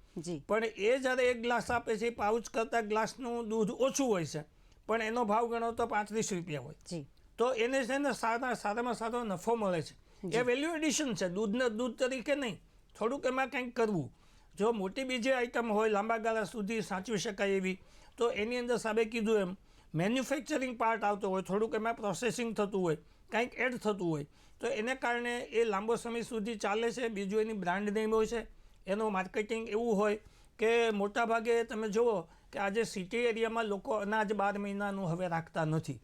પણ એ જ્યારે એક ગ્લાસ આપે છે પાઉચ કરતાં ગ્લાસનું દૂધ ઓછું હોય છે, પણ એનો ભાવ ગણો તો 35 રૂપિયા હોય. તો એને છે ને સારામાં સારો નફો મળે છે. એ વેલ્યુ એડિશન છે, દૂધને દૂધ તરીકે નહીં, થોડુંક એમાં કંઈક કરવું. જો મોટી બીજી આઈટમ હોય લાંબા ગાળા સુધી સાચવી શકાય એવી, તો એની અંદર સાહેબે કીધું એમ મેન્યુફેક્ચરિંગ પાર્ટ આવતો હોય, થોડુંક એમાં પ્રોસેસિંગ થતું હોય, કંઈક એડ થતું હોય, તો એને કારણે એ લાંબો સમય સુધી ચાલે છે. બીજું એની બ્રાન્ડ નેમ હોય છે, એનું માર્કેટિંગ એવું હોય કે મોટાભાગે તમે જુઓ કે આજે સિટી એરિયામાં લોકો અનાજ 12 મહિનાનું હવે રાખતા નથી.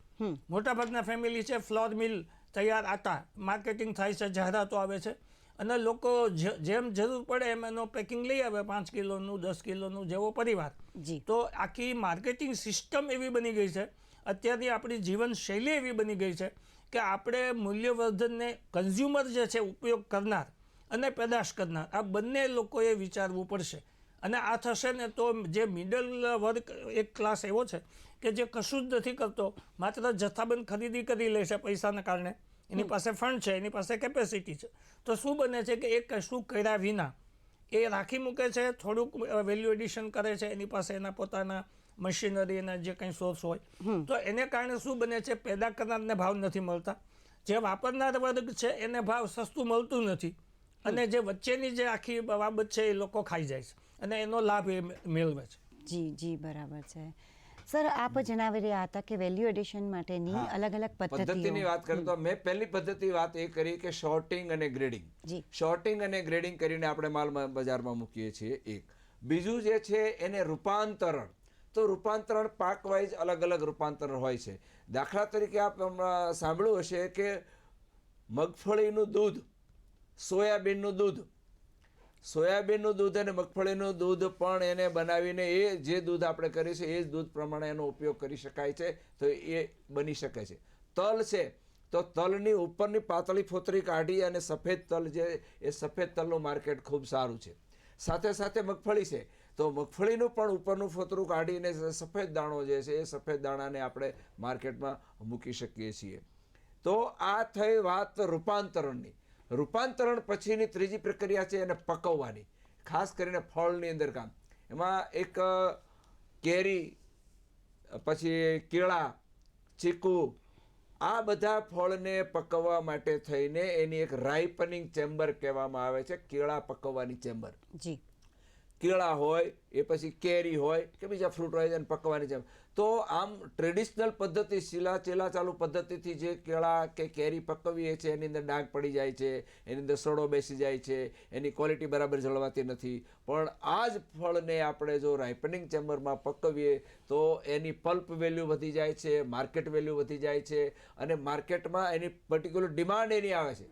મોટાભાગના ફેમિલી છે ફ્લોર મિલ તૈયાર આટા માર્કેટિંગ થાય છે, જાહેરાતો આવે છે, અને લોકો જેમ જરૂર પડે એમ એનો પેકિંગ લઈ આવે, 5 કિલોનું 10 કિલોનું જેવો પરિવાર. તો આખી માર્કેટિંગ સિસ્ટમ એવી બની ગઈ છે, અત્યારની આપણી જીવનશૈલી એવી બની ગઈ છે કે આપણે મૂલ્યવર્ધનને કન્ઝ્યુમર જે છે, ઉપયોગ કરનાર અને પેદાશ કરનાર, આ બંને લોકોએ વિચારવું પડશે. અને આ થશે ને તો જે મિડલ વર્ગ એક ક્લાસ એવો છે કે જે કશું જ નથી કરતો, માત્ર જથ્થાબંધ ખરીદી કરી લે છે પૈસાના કારણે, એની પાસે ફંડ છે, એની પાસે કેપેસિટી છે, તો શું બને છે કે એ કશું કર્યા વિના એ રાખી મૂકે છે, થોડુંક વેલ્યુ એડિશન કરે છે, એની પાસે એના પોતાના મશીનરીના જે કંઈ સોર્સ હોય, તો એને કારણે શું બને છે, પેદા કરનારને ભાવ નથી મળતા, જે વાપરનાર વર્ગ છે એને ભાવ સસ્તું મળતું નથી, અને જે વચ્ચેની જે આખી બાબત છે એ લોકો ખાઈ જાય છે અને એનો લાભ એ મેળવે છે. જી જી, બરાબર છે. સર, આપ જણાવી રહ્યા હતા કે વેલ્યુ એડિશન માટેની અલગ અલગ પદ્ધતિની વાત કરીએ તો મેં પહેલી પદ્ધતિ વાત એ કરી કે શોર્ટિંગ અને ગ્રેડિંગ. શોર્ટિંગ અને ગ્રેડિંગ કરીને આપણે માલ બજારમાં મૂકીએ છીએ એક. બીજું જે છે એને રૂપાંતરણ. તો રૂપાંતરણ પાક વાઇઝ અલગ અલગ રૂપાંતરણ હોય છે. દાખલા તરીકે આપ સાંભળ્યું હશે કે મગફળીનું દૂધ, સોયાબીનનું દૂધ, સોયાબીનનું દૂધ અને મગફળીનું દૂધ પણ એને બનાવીને એ જે દૂધ આપણે કરીએ છીએ એ જ દૂધ પ્રમાણે એનો ઉપયોગ કરી શકાય છે, તો એ બની શકે છે. તલ છે તો તલની ઉપરની પાતળી ફોતરી કાઢી અને સફેદ તલ જે એ સફેદ તલનું માર્કેટ ખૂબ સારું છે. સાથે સાથે મગફળી છે તો મગફળીનું પણ ઉપરનું ફોતરું કાઢીને સફેદ દાણો જે છે એ સફેદ દાણાને આપણે માર્કેટમાં મૂકી શકીએ છીએ. તો આ થઈ વાત રૂપાંતરણની. રૂપાંતરણ પછીની ત્રીજી પ્રક્રિયા છે એને પકવવાની, ખાસ કરીને ફળની અંદર કામ. એમાં એક કેરી, પછી કેળા, ચીકુ, આ બધા ફળને પકવવા માટે થઈને એની એક રાઇપનિંગ ચેમ્બર કહેવામાં આવે છે, કેળા પકવવાની ચેમ્બર. જી, કેળા હોય એ પછી કેરી હોય કે બીજા ફ્રૂટ હોય એને પકવવાની ચેમ્બર. તો આમ ટ્રેડિશનલ પદ્ધતિ ચીલા ચાલુ પદ્ધતિથી જે કેળા કે કેરી પકવીએ છીએ એની અંદર ડાઘ પડી જાય છે, એની અંદર સડો બેસી જાય છે, એની ક્વોલિટી બરાબર જળવાતી નથી. પણ આ જ ફળને આપણે જો રાઇપનિંગ ચેમ્બરમાં પકવીએ તો એની પલ્પ વેલ્યુ વધી જાય છે, માર્કેટ વેલ્યુ વધી જાય છે, અને માર્કેટમાં એની પર્ટિક્યુલર ડિમાન્ડ એની આવે છે.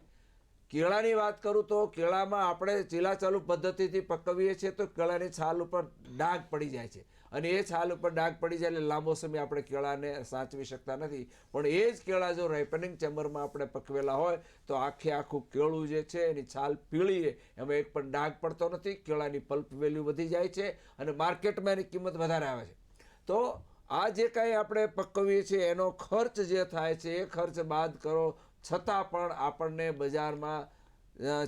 કેળાની વાત કરું તો કેળામાં આપણે ચીલા ચાલુ પદ્ધતિથી પકવીએ છીએ તો કેળાની છાલ ઉપર ડાઘ પડી જાય છે, અને એ છાલ ઉપર ડાઘ પડી જાય એટલે લાંબો સમય આપણે કેળાને સાચવી શકતા નથી. પણ એ જ કેળા જો રાઇપનિંગ ચેમ્બરમાં આપણે પકવેલા હોય તો આખું કેળું જે છે એની છાલ પીળી, એમાં એક પણ ડાઘ પડતો નથી, કેળાની પલ્પ વેલ્યુ વધી જાય છે અને માર્કેટમાં એની કિંમત વધારે આવે છે. તો આ જે કાંઈ આપણે પકવીએ છીએ એનો ખર્ચ જે થાય છે એ ખર્ચ બાદ કરો છતાં પણ આપણને બજારમાં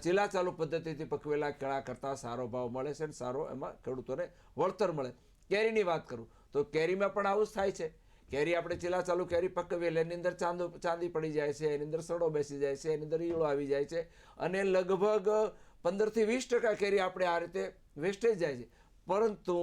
ચીલા ચાલુ પદ્ધતિથી પકવેલા કેળા કરતાં સારો ભાવ મળે છે અને સારો એમાં ખેડૂતોને વળતર મળે. કેરીની વાત કરું તો કેરીમાં પણ આવું જ થાય છે. કેરી આપણે ચીલા ચાલુ કેરી પકવીએ એટલે એની અંદર ચાંદી પડી જાય છે, એની અંદર સડો બેસી જાય છે, એની અંદર ઈયળો આવી જાય છે, અને લગભગ 15 થી 20% કેરી આપણે આ રીતે વેસ્ટેજ જાય છે. પરંતુ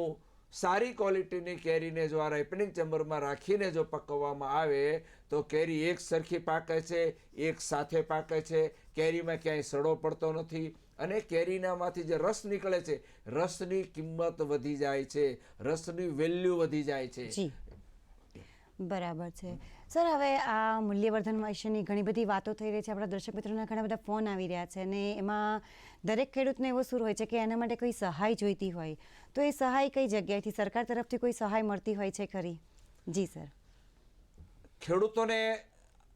સારી ક્વોલિટીની કેરીને જો આ રાઇપનિંગ ચેમ્બરમાં રાખીને જો પકવવામાં આવે તો કેરી એક સરખી પાકે છે, એક સાથે પાકે છે, કેરીમાં ક્યાંય સડો પડતો નથી, અને કેરીનામાંથી જે રસ નીકળે છે રસની કિંમત વધી જાય છે, રસની વેલ્યુ વધી જાય છે. બરાબર છે. સર, હવે આ મૂલ્યવર્ધન વિશેની ઘણી બધી વાતો થઈ રહી છે, આપણા દર્શક મિત્રોના ઘણા બધા ફોન આવી રહ્યા છે, અને એમાં દરેક ખેડૂતને એવો સૂર હોય છે કે એના માટે કોઈ સહાય જોઈતી હોય, તો એ સહાય કઈ જગ્યાએથી, સરકાર તરફથી કોઈ સહાય મળતી હોય છે ખરી? જી સર. ખેડૂતોને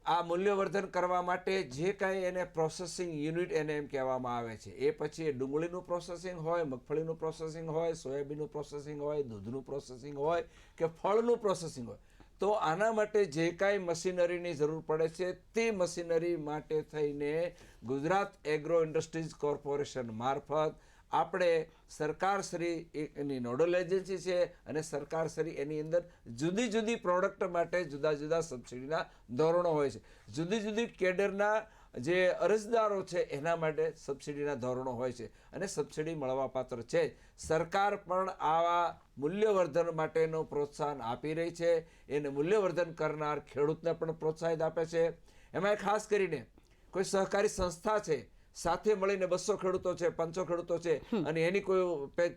આ મૂલ્યવર્ધન કરવા માટે જે કાંઈ એને પ્રોસેસિંગ યુનિટ એને એમ કહેવામાં આવે છે, એ પછી ડુંગળીનું પ્રોસેસિંગ હોય, મગફળીનું પ્રોસેસિંગ હોય, સોયાબીનનું પ્રોસેસિંગ હોય, દૂધનું પ્રોસેસિંગ હોય કે ફળનું પ્રોસેસિંગ હોય, તો આના માટે જે કાંઈ મશીનરીની જરૂર પડે છે તે મશીનરી માટે થઈને ગુજરાત એગ્રો ઇન્ડસ્ટ્રીઝ કોર્પોરેશન મારફત આપણે સરકારશ્રી એની નોડલ એજન્સી છે, અને સરકારશ્રી એની અંદર જુદી જુદી પ્રોડક્ટ માટે જુદા જુદા સબસિડીના ધોરણો હોય છે. જુદી જુદી કેડરના જે અરજદારો છે એના માટે સબસિડીના ધોરણો હોય છે, અને સબસિડી મળવાપાત્ર છે. સરકાર પણ આવા મૂલ્યવર્ધન માટેનું પ્રોત્સાહન આપી રહી છે, એને મૂલ્યવર્ધન કરનાર ખેડૂતને પણ પ્રોત્સાહિત આપે છે. એમાં ખાસ કરીને કોઈ સહકારી સંસ્થા છે, સાથે મળીને 200 ખેડૂતો છે, 500 ખેડૂતો છે, અને એની કોઈ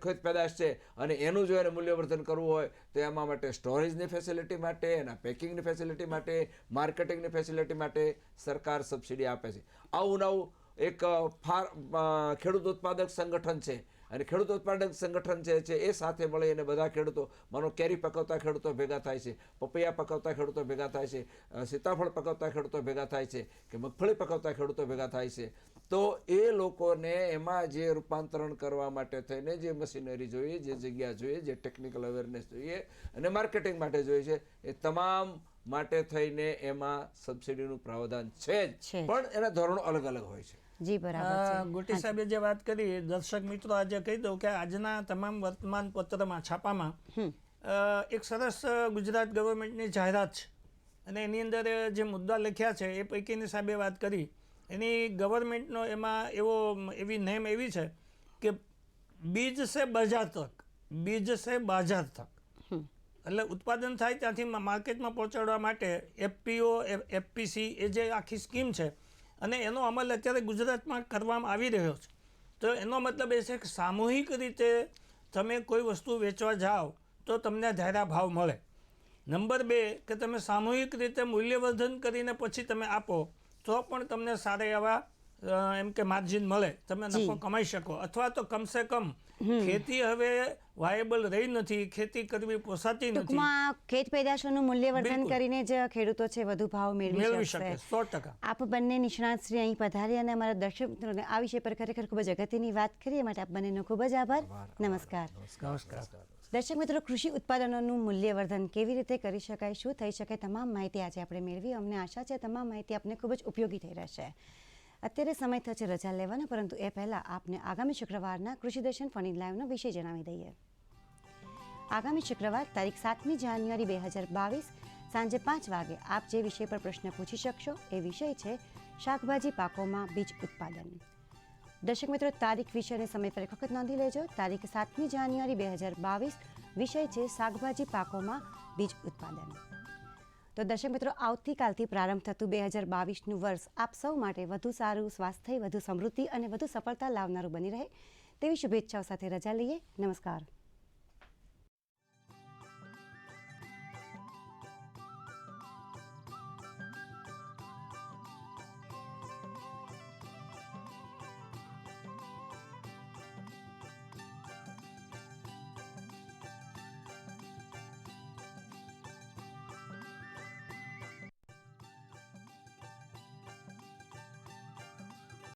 ખેત પેદાશ છે, અને એનું જો એને મૂલ્યવર્ધન કરવું હોય તો એમાં માટે સ્ટોરેજની ફેસિલિટી માટે, એના પેકિંગની ફેસિલિટી માટે, માર્કેટિંગની ફેસિલિટી માટે સરકાર સબસિડી આપે છે. આવું નવું એક ખેડૂત ઉત્પાદક સંગઠન છે, અને ખેડૂત ઉત્પાદક સંગઠન છે એ સાથે મળી અને બધા ખેડૂતો, માનો કેરી પકવતા ખેડૂતો ભેગા થાય છે, પપૈયા પકવતા ખેડૂતો ભેગા થાય છે, સીતાફળ પકવતા ખેડૂતો ભેગા થાય છે, કે મગફળી પકવતા ખેડૂતો ભેગા થાય છે. તો એ લોકોને એમાં જે રૂપાંતરણ કરવા માટે થઈને જે મશીનરી જોઈએ, જે જગ્યા જોઈએ, જે ટેકનિકલ અવેરનેસ જોઈએ અને માર્કેટિંગ માટે જોઈએ છે, એ તમામ માટે થઈને એમાં સબસિડીનું પ્રાવધાન છે જ, પણ એના ધોરણો અલગ અલગ હોય છે. જી બરાબર છે. ગોટી સાહેબે જે વાત કરી, દર્શક મિત્રો આજે કહી દઉં કે આજના તમામ વર્તમાન પત્રમાં, છાપામાં એક સરસ ગુજરાત ગવર્મેન્ટની જાહેરાત છે અને એની અંદર જે મુદ્દા લખ્યા છે એ પૈકીની સાહેબે વાત કરી. એની ગવર્મેન્ટનો એમાં એવી નેમ એવી છે કે બીજ સે બજાર તક, બીજ સે બાજાર તક. એટલે ઉત્પાદન થાય ત્યાંથી માર્કેટમાં પહોંચાડવા માટે FPO, FPC એ જે આખી સ્કીમ છે અને એનો અમલ અત્યારે ગુજરાતમાં કરવામાં આવી રહ્યો છે. તો એનો મતલબ એ છે કે સામૂહિક રીતે તમે કોઈ વસ્તુ વેચવા જાઓ તો તમને ધાર્યા ભાવ મળે. નંબર 2 કે તમે સામૂહિક રીતે મૂલ્યવર્ધન કરીને પછી તમે આપો તો પણ તમને સારા એવા એમ કે માર્જિન મળે, તમે નફો કમાઈ શકો. અથવા તો કમસે કમ ખેતી હવે વાયેબલ રહી નથી, ખેતી કરવી પોસાતી નથી. ટૂંકમાં ખેત પેદાશોનું મૂલ્યવર્ધન કરીને જ ખેડૂતો છે વધુ ભાવ મેળવી શકે. શકશે. 100%. આપ બંને નિષ્ણાત શ્રી અહીં પધારી અને અમારા દર્શક મિત્રોને આ વિષય પર ખરેખર ખૂબ જ અગત્યની વાત કરીએ માટે આપ બંનેનો ખૂબ જ આભાર. નમસ્કાર. નમસ્કાર. દર્શક મિત્રો, કૃષિ ઉત્પાદનોનું મૂલ્યવર્ધન કેવી રીતે કરી શકાય, શું થઈ શકે, તમામ માહિતી આજે આપણે મેળવી. અમને આશા છે તમામ માહિતી આપને ખૂબ જ ઉપયોગી થઈ રહેશે. અત્યારે સમય થશે રજા લેવાનો, પરંતુ એ પહેલાં આપને આગામી શુક્રવારના કૃષિ દર્શન ફોન ઇન લાઈવનો વિષય જણાવી દઈએ. આગામી શુક્રવાર તારીખ 7મી જાન્યુઆરી 2022 સાંજે 5 વાગે આપ જે વિષય પર પ્રશ્ન પૂછી શકશો એ વિષય છે શાકભાજી પાકોમાં બીજ ઉત્પાદન. દર્શક મિત્રો, તારીખ વિષય અને સમય પર એક વખત નોંધી લેજો. તારીખ 7મી જાન્યુઆરી 2022, વિષય છે શાકભાજી પાકોમાં બીજ ઉત્પાદન. તો દર્શક મિત્રો, આવતીકાલથી પ્રારંભ થતું 2022નું વર્ષ આપ સૌ માટે વધુ સારું સ્વાસ્થ્ય, વધુ સમૃદ્ધિ અને વધુ સફળતા લાવનારું બની રહે તેવી શુભેચ્છાઓ સાથે રજા લઈએ. નમસ્કાર.